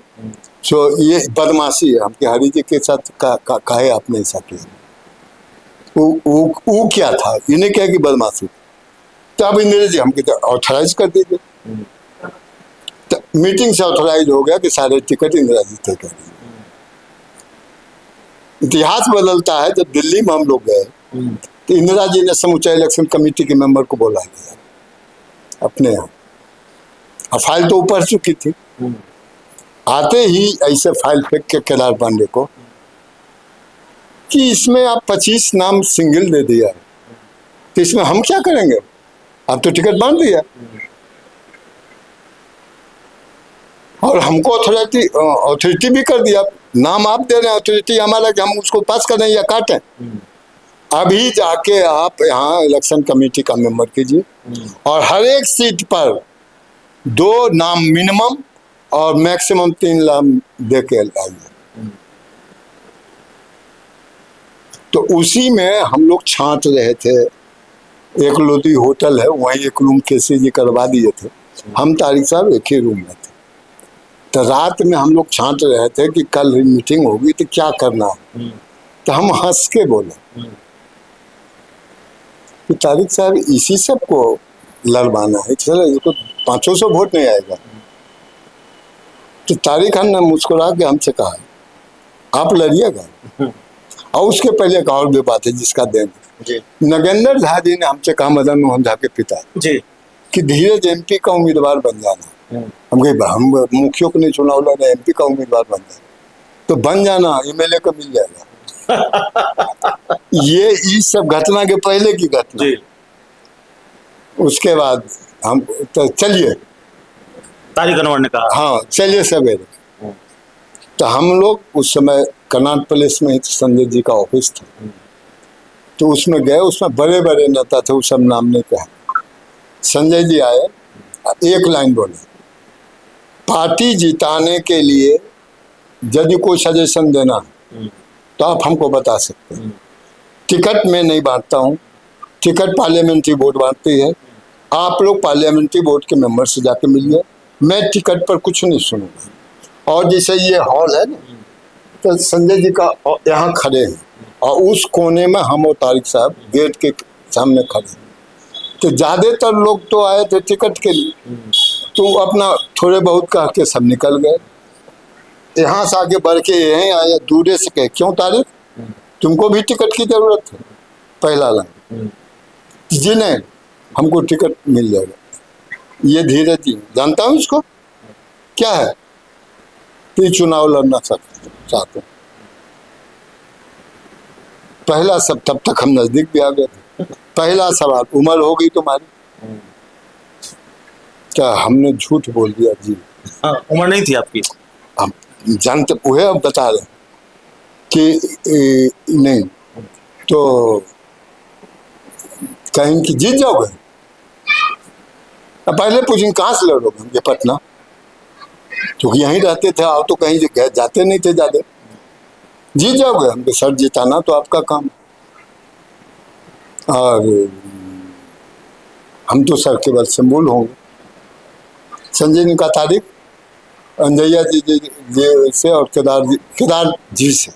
Speaker 1: तो ये बदमाशी है, हमके हरि जी के साथ कहे आपने ऐसा किया। वो क्या था, इन्हें क्या कि बदमाशी। तो अब इंदिरा जी हमके ऑथराइज कर दीजिए। तो मीटिंग से ऑथराइज हो गया कि सारे टिकट इंदिरा जी तय कर दीजिए। इतिहास बदलता है। जब दिल्ली में हम लोग गए तो इंदिरा जी ने समूचा इलेक्शन कमेटी के मेंबर को बोला गया अपने यहाँ, और फाइल तो ऊपर चुकी थी। आते ही ऐसे फाइल फेंक के केदार पांडे को कि इसमें आप 25 नाम सिंगल दे दिया, तो इसमें हम क्या करेंगे, आप तो टिकट बांध दिया। और हमको अथॉरिटी भी कर दिया, नाम आप दे रहे हैं, अथॉरिटी हमारा कि हम उसको पास करें या काटें। अभी जाके आप यहाँ इलेक्शन कमेटी का मेंबर कीजिए और हर एक सीट पर 2 नाम मिनिमम और मैक्सिमम 3 नाम दे के लाइए। तो उसी में हम लोग छांट रहे थे। एक लोधी होटल है, वहीं एक रूम केसी जी करवा दिए थे, हम तारिक साहब एक ही रूम में थे। तो रात में हम लोग छांट रहे थे कि कल मीटिंग होगी तो क्या करना है। तो हम हंस के बोले कि तारिक साहब इसी सब को लड़वाना है, चलो इसको 500 वोट नहीं आएगा। तो तारिक खान ने मुस्कुरा के हमसे कहा आप लड़िएगा। और उसके पहले एक और भी बात है जिसका देन नगेंद्र झा जी ने हमसे कहा, मदन मोहन झा के पिता जी, कि धीरज एमपी का उम्मीदवार बन जाना। हम मुखियों को नहीं चुनाव लड़ रहे, एमपी का उम्मीदवार बन जाना, तो बन जाना, एमएलए को मिल जाएगा। ये इस सब घटना के पहले की घटना। उसके बाद हम तो चलिए,
Speaker 2: तारिक अनवर ने कहा
Speaker 1: हाँ चलिए सवेरे। तो हम लोग उस समय कर्नाट पैलेस में ही संजय जी का ऑफिस था, तो उसमें गए। उसमें बड़े बड़े नेता थे, वो सब नाम नहीं कहा। संजय जी आए, एक लाइन बोले, पार्टी जिताने के लिए यदि कोई सजेशन देना तो आप हमको बता सकते हैं। टिकट में नहीं बांटता हूँ, टिकट पार्लियामेंट्री बोर्ड बांटती है, आप लोग पार्लियामेंट्री बोर्ड के मेंबर से जाके मिलिए, मैं टिकट पर कुछ नहीं सुनूंगा। और जैसे ये हॉल है ना, तो संजय जी का यहाँ खड़े हैं और उस कोने में हम और तारिक साहब गेट के सामने खड़े हैं। तो ज़्यादातर लोग तो आए थे टिकट के लिए, तो अपना थोड़े बहुत कह के सब निकल गए। यहाँ से आगे बढ़ के यहीं आए, दूरे से कहे क्यों तारिक, तुमको भी टिकट की जरूरत है? पहला लाइन, जी नहीं, हमको टिकट मिल जाएगा। ये धीरज जी, जानता हूँ इसको क्या है, तो चुनाव लड़ना चाहते हैं। पहला सब, तब तक हम नजदीक भी आ गए थे। पहला सवाल, उम्र हो गई तुम्हारी? क्या हमने झूठ बोल दिया? जी।
Speaker 2: हाँ, उम्र नहीं थी आपकी।
Speaker 1: हम जानते हुए अब बता रहे कि नहीं तो कहें कि जीत जाओगे। अब पहले पूछेंगे कहाँ से लड़ोगे, हम पटना, क्योंकि यहीं रहते थे, आओ तो कहीं जाते नहीं थे ज्यादा। जीत जाओगे, हमको सर जिताना तो आपका काम, और हम तो सर केवल सिंबल होंगे। संजय ने कहा तारीख अंजैया जी से और केदार जी से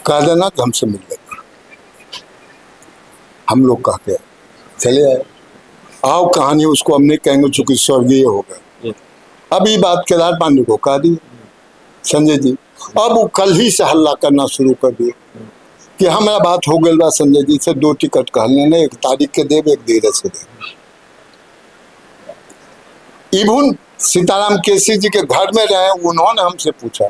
Speaker 1: कह देना कि हमसे मिल लेंगे। हम लोग कह के चले आए। आओ कहानी उसको हम नहीं कहेंगे चूंकि स्वर्गीय हो गए। अब ये बात केदार पांडे को कह दी संजय जी, अब वो कल ही से हल्ला करना शुरू कर दिए कि हमारा बात हो गई बा संजय जी से, 2 टिकट कह लेने, एक तारीख के देव, एक धीरज से देव। इवन सीताराम केसी जी के घर में रहे, उन्होंने हमसे पूछा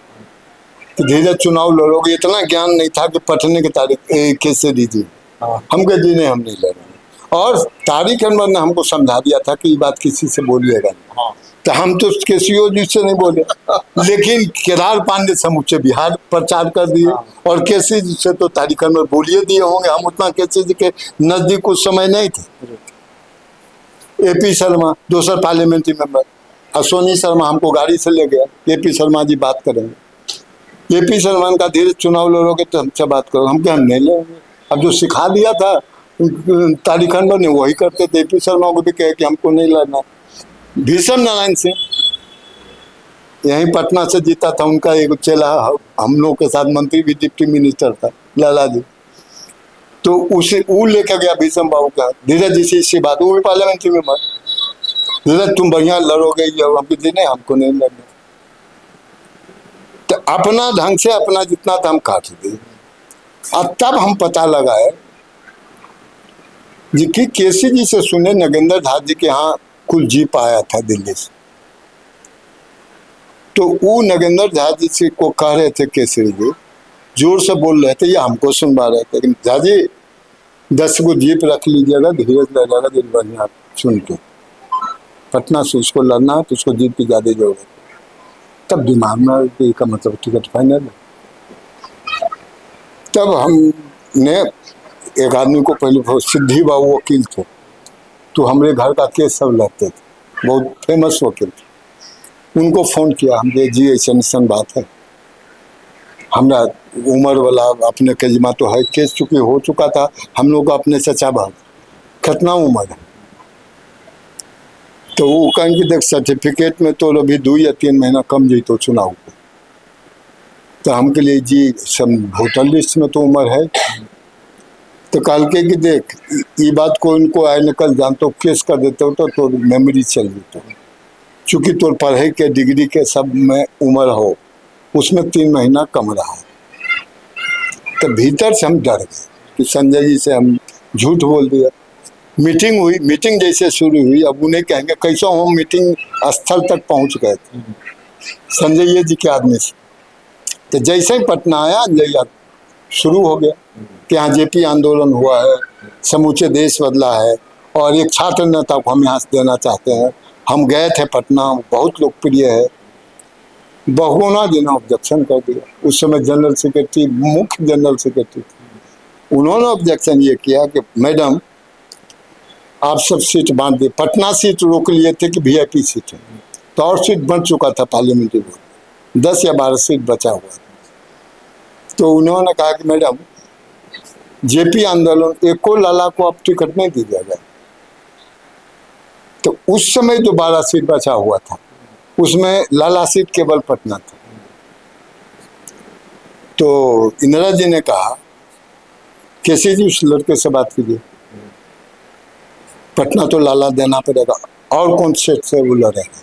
Speaker 1: कि धीरज चुनाव लड़ोगे, इतना ज्ञान नहीं था कि पटने की तारीख कैसे दीजिए। हम कहे जी नहीं, हम नहीं लड़ रहे। और तारिक अनवर ने हमको समझा दिया था कि ये बात किसी से बोलिएगा नहीं। तो हम तो केसीओ जी से नहीं बोले, लेकिन केदार पांडे समूचे बिहार प्रचार कर दिए, और केसी जी से तो तारिक अनवर बोलिए दिए होंगे। हम उतना केसी जी के नजदीक उस समय नहीं थे। एपी शर्मा दूसरा पार्लियामेंट्री मेंबर, अश्वनी शर्मा हमको गाड़ी से ले गया, एपी शर्मा जी बात करेंगे। एपी शर्मा का धीरे चुनाव लड़ोगे तो हमसे बात करो, हम क्या हम नहीं लेंगे। अब जो सिखा दिया था तारिक अनवर ने वही करते थे। एपी शर्मा को भी कहे कि हमको नहीं लड़ना। भीषम नारायण सिंह यहीं पटना से जीता था, उनका एक चेला हम लोग के साथ मंत्री भी डिप्टी मिनिस्टर था, लाला जी, तो उसे वो लेकर गया भीषम बाबू का। धीरज जी से इसी बात, वो भी पार्लियामेंट्री में मत, धीरज तुम बढ़िया लड़ोगे, हमको नहीं, हमको नहीं लड़ना। तो अपना ढंग से अपना जितना था हम काट दिए। अब तब हम पता लगाए जी कि केसी जी से सुने नगेंद्र झा जी के यहाँ कुल जीप आया था दिल्ली से, तो वो नगेंद्र झा जी से को कह रहे थे केसरी जी, जोर से बोल रहे थे, ये हमको सुनवा रहे थे, लेकिन झा जी 10 को जीप रख लीजिएगा, धीरज लड़ेगा दिन बढ़िया सुन के, पटना से उसको लड़ना है तो उसको जीप की ज्यादा जरूरत है। तब दिमाग में का मतलब टिकट फाइनल है। तब हमने एक आदमी को, पहले सिद्धि बाबू वकील थे, तो हमारे घर का केस सब लड़ते थे, बहुत फेमस वकील थे, उनको फोन किया, हम जी ऐसा बात है, हमारा उम्र वाला अपने केजमा तो है, केस चुकी हो चुका था, हम लोग का अपने चचा भाग, कितना उम्र है। तो वो कहेंगे देख सर्टिफिकेट में तो अभी 2 या 3 महीना कम जी तो चुनाव को, तो हम के लिए जी सब वोटर लिस्ट में तो उम्र है। तो कल के कि देख ये बात को इनको आए निकल जान तो केस कर देते हो तो मेमोरी चल जेतो, चूँकि तो पढ़े के डिग्री के सब में उम्र हो, उसमें 3 महीना कम रहा। तो भीतर से हम डर गए कि संजय जी से हम झूठ बोल दिया। मीटिंग हुई, मीटिंग जैसे शुरू हुई, अब उन्हें कहेंगे कैसा हम मीटिंग स्थल तक पहुंच गए थे संजय जी के आदमी से। तो जैसे ही पटना आया, अंजैया शुरू हो गया कि यहाँ जेपी आंदोलन हुआ है, समूचे देश बदला है, और एक छात्र नेता को हम यहाँ से देना चाहते हैं। हम गए थे पटना, बहुत लोकप्रिय है। बहुगुणा जी ने ऑब्जेक्शन कर दिया। उस समय जनरल सेक्रेटरी, मुख्य जनरल सेक्रेटरी थे, उन्होंने ऑब्जेक्शन ये किया कि मैडम आप सब सीट बांट दिए। पटना सीट रोक लिए थे कि वीआईपी सीट है, तो और सीट बन चुका था पार्लियामेंट्री बोर्ड, 10 या 12 सीट बचा हुआ। तो उन्होंने कहा कि मैडम जेपी आंदोलन एक को लाला को आप टिकट नहीं दी जाएगा। तो उस समय जो 12 सीट बचा हुआ था उसमें लाला सीट केवल पटना था। तो इंदिरा जी ने कहा कैसे जी उस लड़के से बात कीजिए, पटना तो लाला देना पड़ेगा, और कौन सेट से वो लड़ेगा।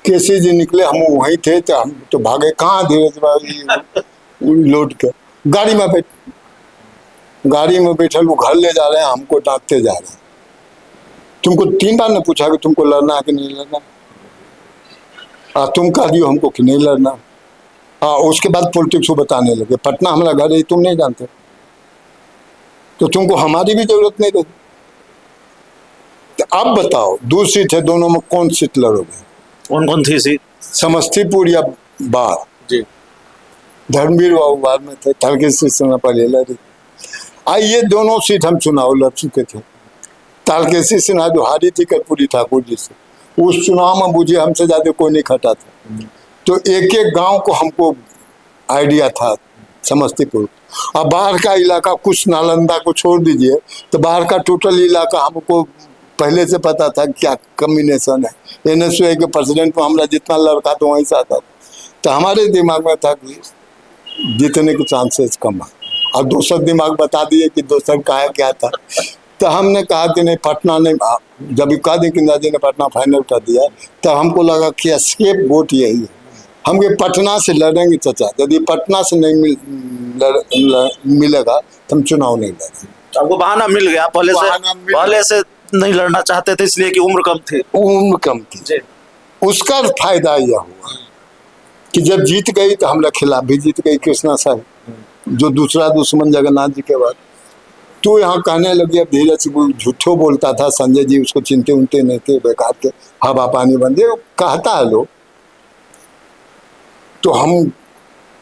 Speaker 1: केसी जी निकले, हम वहीं थे, तो हम तो भागे, कहाँ धीरज भाई लौट के गाड़ी में बैठल वो घर ले जा रहे हैं, हमको डांटते जा रहे हैं। तुमको 3 बार ने पूछा कि तुमको लड़ना है कि नहीं लड़ना, तुम कह दियो हमको कि नहीं लड़ना। उसके बाद पॉलिटिक्स को बताने लगे, पटना हमारा घर है तुम नहीं जानते, तो तुमको हमारी भी जरूरत नहीं रही। तो अब बताओ दूसरी थे दोनों में कौन सीट लड़ोगे?
Speaker 2: कौन कौन थी सीट?
Speaker 1: समस्तीपुर या बाढ़?
Speaker 2: जी।
Speaker 1: धर्मवीर बाबू बाढ़ में थे, तारकेश्वर सिन्हा पहले लड़े। ये दोनों सीट हम चुनाव लड़ चुके थे। तारकेश्वर सिन्हा जो हारी थी कर्पूरी ठाकुर जी से, उस चुनाव में मुझे हमसे ज्यादा कोई नहीं खटा था। तो एक एक गांव को हमको आइडिया था समस्तीपुर। अब बाहर का इलाका कुछ नालंदा को छोड़ दीजिए, तो बाहर का टोटल इलाका हमको पहले से पता था क्या कम्बिनेशन है। NSU के प्रेसिडेंट में हमारा जितना लड़का तो वहीं से आता था, तो हमारे दिमाग में था कि जीतने के चांसेस कम है। और दूसरा दिमाग बता दिए कि दूसरा कहा क्या था। तो हमने कहा कि नहीं पटना नहीं, जब कादिकिंदा जी ने पटना फाइनल कर दिया तो हमको लगा कि एस्केप वोट यही है, हम ये पटना से लड़ेंगे चाचा। यदि पटना से नहीं मिलेगा तो हम चुनाव नहीं लड़ेंगे।
Speaker 2: आपको बहाना मिल गया, पहले से नहीं लड़ना चाहते थे इसलिए कि उम्र कम थी।
Speaker 1: उम्र कम थी। उसका फायदा यह हुआ कि जब जीत गई तो हमारा खिलाफ भी जीत गई कृष्णा साहब, जो दूसरा दुश्मन जगन्नाथ जी के बाद। तो यहाँ कहने लगे, अब धीरे से झूठो बोलता था संजय जी, उसको चिंते उनते नहीं थे, बेकार के हवा पानी बंदे कहता है लोग। तो हम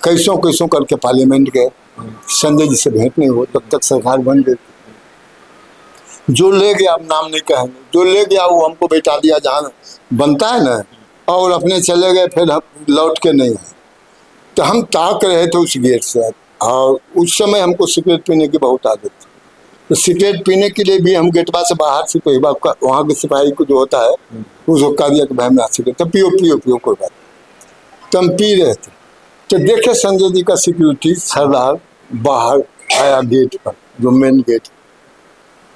Speaker 1: कैसों कैसों करके पार्लियामेंट गए, संजय जी से भेंट नहीं हो, तब तक सरकार बन गई। जो ले गया, अब नाम नहीं कहेंगे, जो ले गया वो हमको बैठा दिया जहाँ बनता है ना, और अपने चले गए, फिर हम लौट के नहीं आए। तो हम ताक रहे थे उस गेट से, और उस समय हमको सिगरेट पीने की बहुत आदत थी। तो सिगरेट पीने के लिए भी हम गेटवा से बाहर से वहाँ के सिपाही को जो होता है उसको कह दिया कि भाई मैं सिगरेट, तो पियो पियो पियो कोई बात। तो हम पी रहे थे, तो देखे संजय जी का सिक्योरिटी सरदार बाहर आया गेट पर, जो मेन गेट।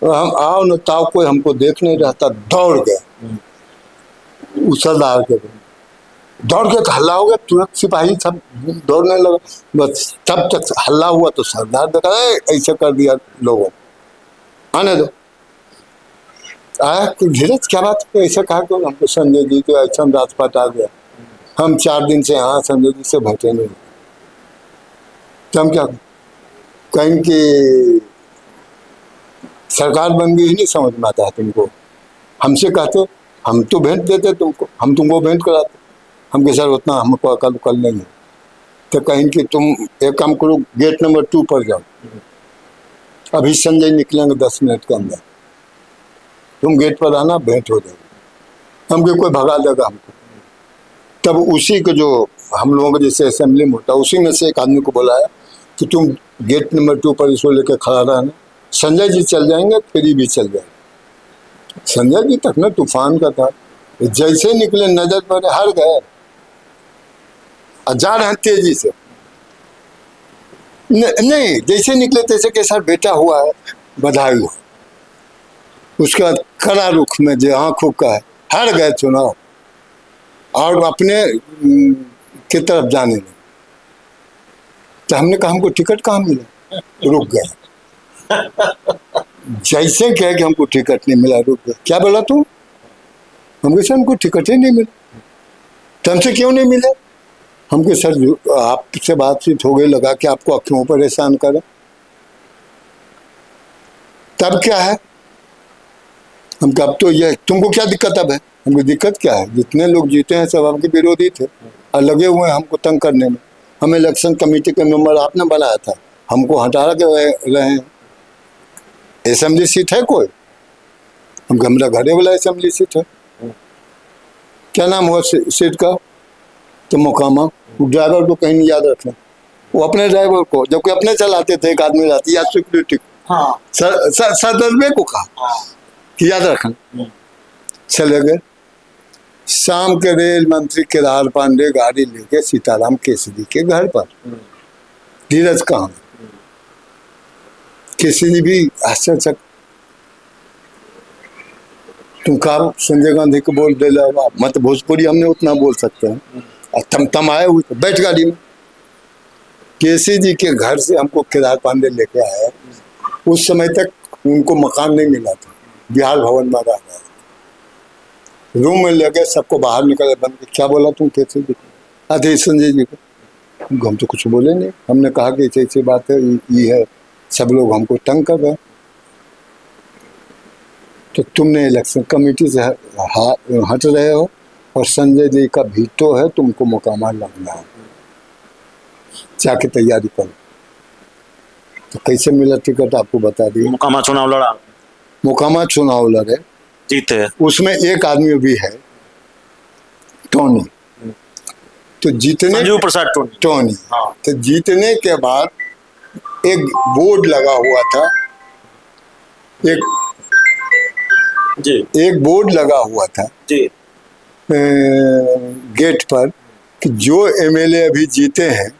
Speaker 1: और हम आओ न ताओ, कोई हमको देख नहीं रहा था, दौड़ गए उस सरदार के। दौड़ के तो हल्ला हो गया, तुरंत सिपाही सब दौड़ने लगा। बस तब तक हल्ला हुआ तो सरदार देखा, ऐसा कर दिया लोगों, आने दो। आया कि धीरज क्या बात है, ऐसा कहा करो। हमको संजय जी तो ऐसा राजपाट आ गया, हम 4 दिन से यहाँ संजय जी से बैठे नहीं। तो हम क्या कहें कि सरकार बन गई ही नहीं समझ में आता है तुमको। हमसे कहते हम तो भेंट देते तुमको, हम तुमको भेंट कराते। हम के सर उतना हमको अकल उकल नहीं है। तो कहें कि तुम एक काम करो, गेट नंबर 2 पर जाओ, अभी संजय निकलेंगे 10 मिनट के अंदर, तुम गेट पर आना, भेंट हो जाएगी। हमके कोई भगा देगा हमको। तब उसी को जो हम लोगों का जैसे असेंबली में होता है, उसी में से एक आदमी को बुलाया कि तुम गेट नंबर 2 पर इसको लेकर खड़ा रहना, संजय जी चल जाएंगे फिर ये भी चल जाएंगे। संजय जी तक ना तूफान का था, जैसे निकले नजर पर हर गए, जा रहे हैं तेजी से। नहीं जैसे निकले तैसे के साथ बेटा हुआ है, बधाई हो। उसके बाद कड़ा रुख में जो आंखों का है, हर गए चुनाव और अपने की तरफ जाने लगे। तो हमने कहा हमको टिकट कहाँ मिला, रुक गए। जैसे कहे कि हमको टिकट नहीं मिला, रुक गए। क्या बोला तू? हमको सर हमको टिकट ही नहीं मिला। तो हमसे क्यों नहीं मिले? हमको सर आपसे बातचीत हो गई, लगा कि आपको क्यों परेशान करें। तब क्या है, हम अब तो ये तुमको क्या दिक्कत अब है? हमको दिक्कत क्या है, जितने लोग जीते हैं सब आपके विरोधी थे और लगे हुए हैं हमको तंग करने में। हमें इलेक्शन कमेटी के मेंबर आपने बनाया था, हमको हटा के रहे हैं। असेंबली सीट है कोई? हमको हमारा घरे वाला असेंबली सीट है। क्या नाम हुआ सीट का? तो मोकामा। ड्राइवर को कहीं नहीं याद रखना, वो अपने ड्राइवर को, जब कोई अपने चलाते थे एक आदमी रहती या सिक्योरिटी को, हाँ सदर्वे को कहा कि याद रखना। चले गए। शाम के रेल मंत्री केदार पांडे गाड़ी लेके सीताराम केसरी के घर पर। धीरज कहाँ? केसरी भी आश्चर्य, तुम कहा संजय गांधी को बोल दे लो, मत भोजपुरी हमने उतना बोल सकते हैं। तम आए हुए बैठ गाड़ी में। केसी जी के घर से हमको केदार पांडे लेके आया। उस समय तक उनको मकान नहीं मिला था, बिहार भवन में रह रहा। रूम में ले गए, सबको बाहर निकले बंद। क्या बोला तुम केसी जी को? अरे संजय जी को। हम तो कुछ बोले नहीं, हमने कहा कि ऐसी बात है, ये है, सब लोग हमको तंग कर रहे। तो तुमने इलेक्शन कमेटी से हट रहे हो और संजय जी का वीटो है, तुमको मोकामा लड़ना है, जाके तैयारी करो। तो कैसे मिला टिकट आपको बता दिए।
Speaker 2: मोकामा चुनाव लड़ा,
Speaker 1: मोकामा चुनाव लड़े,
Speaker 2: जीते।
Speaker 1: उसमें एक आदमी भी है टोनी, तो जीतने
Speaker 2: संजीव प्रसाद
Speaker 1: टोनी
Speaker 2: हाँ।
Speaker 1: तो जीतने के बाद एक बोर्ड लगा हुआ था, एक बोर्ड लगा हुआ था
Speaker 2: जी
Speaker 1: गेट पर कि जो एमएलए अभी जीते हैं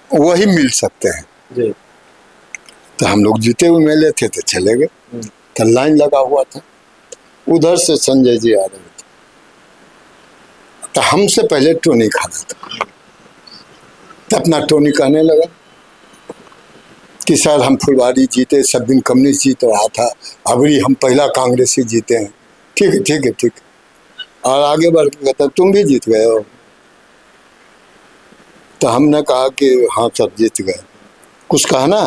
Speaker 1: वही मिल सकते हैं
Speaker 2: जी।
Speaker 1: तो हम लोग जीते हुए एमएलए थे तो चले गए। तो लाइन लगा हुआ था, उधर से संजय जी आ रहे थे, तो हमसे पहले टोनी खड़ा था। तो अपना टोनी कहने लगा कि सर हम फुलवारी जीते, सब दिन कम्युनिस्ट जीत रहा था, अबरी हम पहला कांग्रेसी जीते हैं। ठीक है ठीक है ठीक है। और आगे बढ़ के कहता तुम भी जीत गए हो। तो हमने कहा कि हाँ सब जीत गए, कुछ कहना।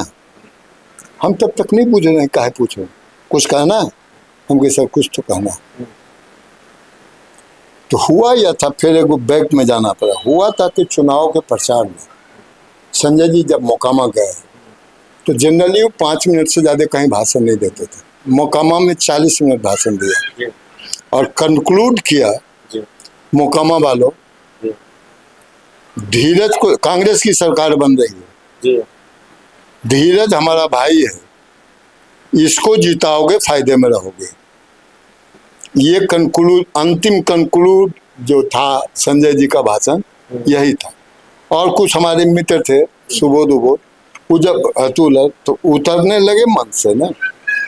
Speaker 1: हम तब तक नहीं पूछ रहे, काहे पूछो, कुछ कहना। हम कहे सर कुछ तो कहना। तो हुआ यह था, फिर एक बैग में जाना पड़ा। हुआ था कि चुनाव के प्रचार में संजय जी जब मोकामा गए तो जनरली वो 5 मिनट से ज़्यादा कहीं भाषण नहीं देते थे। मोकामा में 40 मिनट भाषण दिया और कंक्लूड किया मोकामा वालों, धीरज को, कांग्रेस की सरकार बन रही है, धीरज हमारा भाई है, इसको जिताओगे फायदे में रहोगे। ये कंक्लूड, अंतिम कंक्लूड जो था संजय जी का भाषण यही था। और कुछ हमारे मित्र थे सुबोध उबोध, वो जब अतुल तो उतरने लगे मन से ना,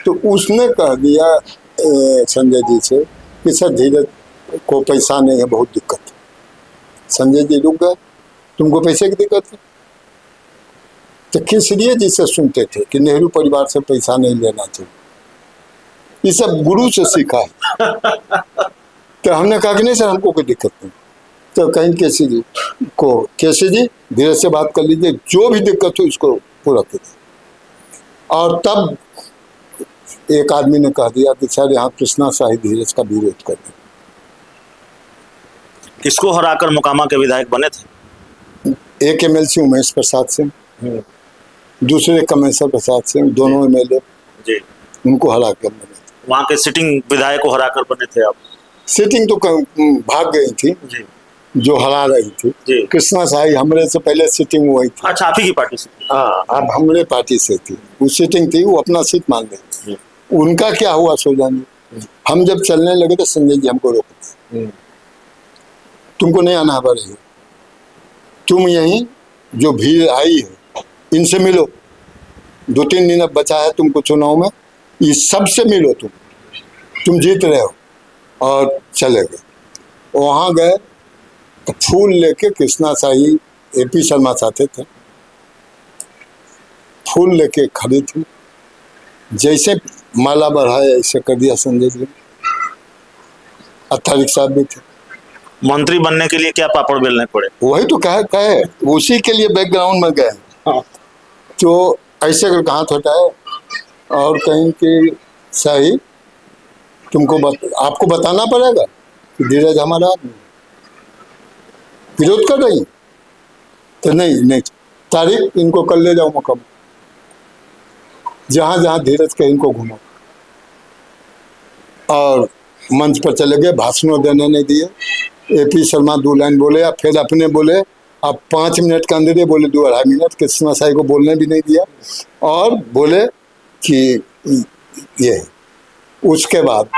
Speaker 1: तो उसने कह दिया संजय जी से कि सर धीरज को पैसा नहीं है, बहुत दिक्कत है। संजय जी रुक गए, तुमको पैसे की दिक्कत है? तो केसरिया जी से सुनते थे कि नेहरू परिवार से पैसा नहीं लेना चाहिए, ये सब गुरु से सीखा है। तो हमने कहा कि नहीं सर हमको कोई दिक्कत नहीं। तो कहीं केसी जी को, केसी जी धीरज से बात कर लीजिए, जो भी दिक्कत हो इसको पूरा कीजिए। और तब एक आदमी ने कह दिया कि सर यहाँ कृष्णा शाही धीरज का विरोध कर दे।
Speaker 2: किसको हराकर मोकामा के विधायक बने थे?
Speaker 1: एक एमएलसी उमेश प्रसाद सिंह, दूसरे कमेश्वर प्रसाद सिंह, दोनों एमएलए जी, उनको हरा कर बने थे।
Speaker 2: वहाँ के सिटिंग विधायक को हराकर बने थे आप?
Speaker 1: सिटिंग तो भाग गई थी जी, जो हरा रही थी कृष्णा शाही, हमरे से पहले सिटिंग हुई थी।
Speaker 2: अच्छा, आप ही की पार्टी से?
Speaker 1: हाँ, अब हमरे पार्टी से थी, वो सिटिंग थी, वो अपना सीट मान गई। उनका क्या हुआ सो जानिए। हम जब चलने लगे तो संजय जी हमको रोके, तुमको नहीं आना है, तुम यहीं जो भीड़ आई है इनसे मिलो, 2-3 दिन अब बचा है तुमको चुनाव में, इस सबसे मिलो, तुम जीत रहे हो। और चले गए, वहाँ गए तो फूल लेके कृष्णा शाही, एपी शर्मा चाहते थे, फूल लेके खड़ी थी, जैसे माला बढ़ाया ऐसे कर दिया संजय जी। तारिक साहब भी थे।
Speaker 2: मंत्री बनने के लिए क्या पापड़ बेलने पड़े?
Speaker 1: वही तो कहे उसी के लिए बैकग्राउंड में गए। तो ऐसे करके हाथ हटाए और कहीं कि सही तुमको आपको बताना पड़ेगा कि धीरज हमारा आदमी, विरोध कर रही तो नहीं तारीख इनको कर ले जाओ मुकम, जहां जहां धीरज के इनको घुमा। और मंच पर चले गए, भाषणों देने नहीं दिए। एपी शर्मा 2 लाइन बोले, फिर अपने बोले, अब 5 मिनट के अंदर बोले 2-2.5 मिनट, कृष्णा शाही को बोलने भी नहीं दिया। और बोले कि ये, उसके बाद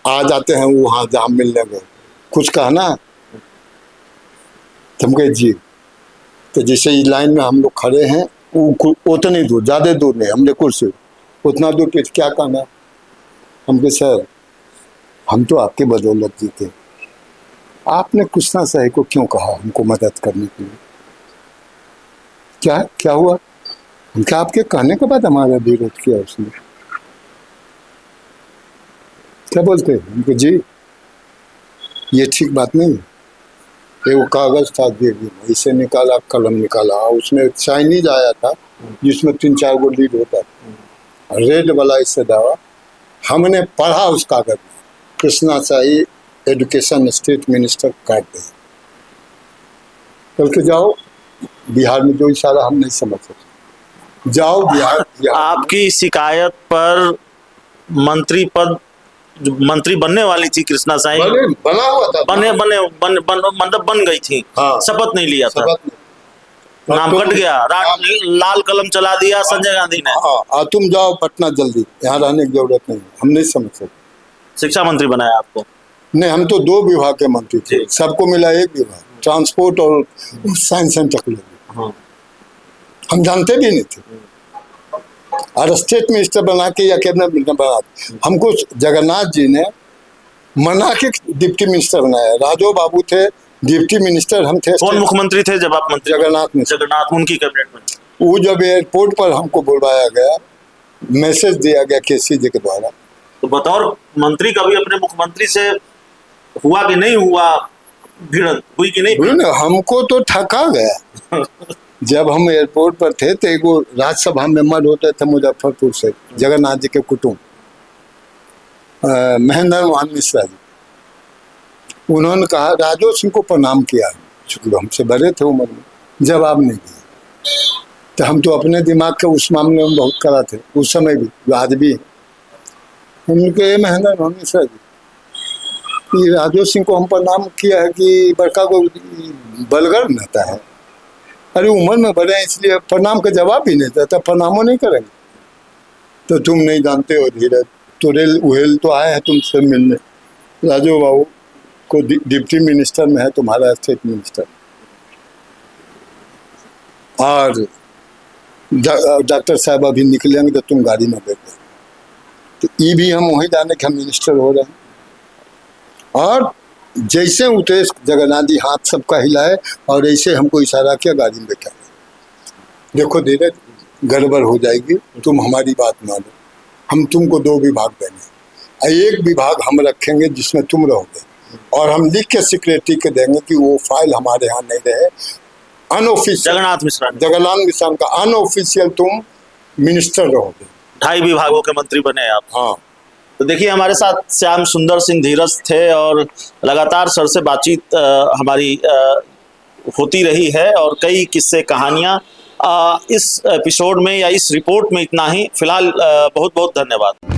Speaker 1: आ जाते हैं वहाँ जहाँ मिलने गए, कुछ कहना तुम कहे जी। तो जैसे इस लाइन में हम लोग खड़े हैं, उतनी दूर, ज़्यादा दूर नहीं, हमने कुर्सी उतना दूर पे क्या कहना। हम कहे सर हम तो आपके बदौलत जीते, आपने कृष्णा शाही को क्यों कहा हमको मदद करने के लिए? क्या हुआ? क्या आपके कहने के बाद हमारा विरोध किया उसने? क्या बोलते हैं? उनको जी ये ठीक बात नहीं है। वो कागज था, दे दिया, इसे निकाला, कलम निकाला, उसमें चाइनीज आया था जिसमें 3-4 गो लीड होता था, रेड वाला इससे दावा हमने पढ़ा उस कागज में, कृष्णा शाही एजुकेशन स्टेट मिनिस्टर काट गए। कल के जाओ बिहार में, जो इशारा हम नहीं समझ सकते, जाओ बिहार
Speaker 2: आपकी शिकायत पर मंत्री पद, जो मंत्री बनने वाली थी कृष्णा शाही,
Speaker 1: बना हुआ था,
Speaker 2: मतलब बन गई थी,
Speaker 1: हाँ,
Speaker 2: शपथ नहीं लिया था, नाम
Speaker 1: तुम,
Speaker 2: कट गया, लाल कलम चला दिया संजय गांधी ने।
Speaker 1: हाँ, तुम जाओ पटना जल्दी, यहाँ रहने की जरूरत नहीं, हम नहीं समझ सकते।
Speaker 2: शिक्षा मंत्री बनाया आपको?
Speaker 1: नहीं, हम तो 2 विभाग के मंत्री थे, सबको मिला 1 विभाग, ट्रांसपोर्ट और साइंस एंड टेक्नोलॉजी।
Speaker 2: हाँ।
Speaker 1: हम जानते भी नहीं थे, और स्टेट मिनिस्टर बना के या कैबिनेट मिनिस्टर बना के हमको जगन्नाथ जी ने मना के डिप्टी मिनिस्टर बनाया। राजो बाबू थे डिप्टी मिनिस्टर, हम थे।
Speaker 2: कौन मुख्यमंत्री थे जब आप मंत्री?
Speaker 1: जगन्नाथ में।
Speaker 2: जगन्नाथ, उनकी कैबिनेट में।
Speaker 1: वो जब एयरपोर्ट पर हमको बुलवाया गया, मैसेज दिया गया केसी जी के द्वारा,
Speaker 2: तो बतौर मंत्री कभी अपने मुख्यमंत्री से हुआ कि नहीं हुआ भिड़ंत, हुई कि नहीं?
Speaker 1: हमको तो ठका गया। जब हम एयरपोर्ट पर थे तो एगो राज्यसभा मेंबर होते थे मुजफ्फरपुर से, जगन्नाथ जी के कुटुंब, महेंद्र मोहन मिश्रा जी, उन्होंने कहा राजो सिंह को प्रणाम किया, चूंकि हमसे बड़े थे उम्र में, जवाब नहीं दिया। तो हम तो अपने दिमाग के उस मामले में बहुत कड़ा थे उस समय भी, जो आज भी। उनके महेंद्र मोहन मिश्रा जी कि राजो सिंह को हम प्रणाम किया है कि बड़का को बलगर नेता है, अरे उम्र में बड़े हैं इसलिए प्रणाम का जवाब भी नहीं देता, प्रणामो नहीं करेंगे। तो तुम नहीं जानते हो धीरज, तुरेल उहेल तो आए हैं तुमसे मिलने, राजो बाबू को डिप्टी मिनिस्टर में है तुम्हारा स्टेट मिनिस्टर, और डॉक्टर साहब अभी निकलेंगे तो तुम गाड़ी में बैठो, तो ये भी हम वहीं जाने के हम मिनिस्टर हो रहे हैं। और जैसे उतरे जगन्नाथ जी हाथ सबका हिलाए और ऐसे हमको इशारा किया, गाड़ी में बैठा। देखो धीरज, गड़बड़ हो जाएगी, तुम हमारी बात मानो, हम तुमको 2 विभाग देंगे, 1 विभाग हम रखेंगे जिसमें तुम रहोगे, और हम लिख के सेक्रेटरी के देंगे कि वो फाइल हमारे यहाँ नहीं रहे, अनऑफिशियल जगन्नाथ मिश्रा का अनऑफिशियल तुम मिनिस्टर रहोगे।
Speaker 2: 2.5 विभागों के मंत्री बने आप।
Speaker 1: हाँ।
Speaker 2: तो देखिए हमारे साथ श्याम सुंदर सिंह धीरज थे, और लगातार सर से बातचीत हमारी होती रही है, और कई किस्से कहानियां इस एपिसोड में या इस रिपोर्ट में इतना ही। फिलहाल बहुत बहुत धन्यवाद।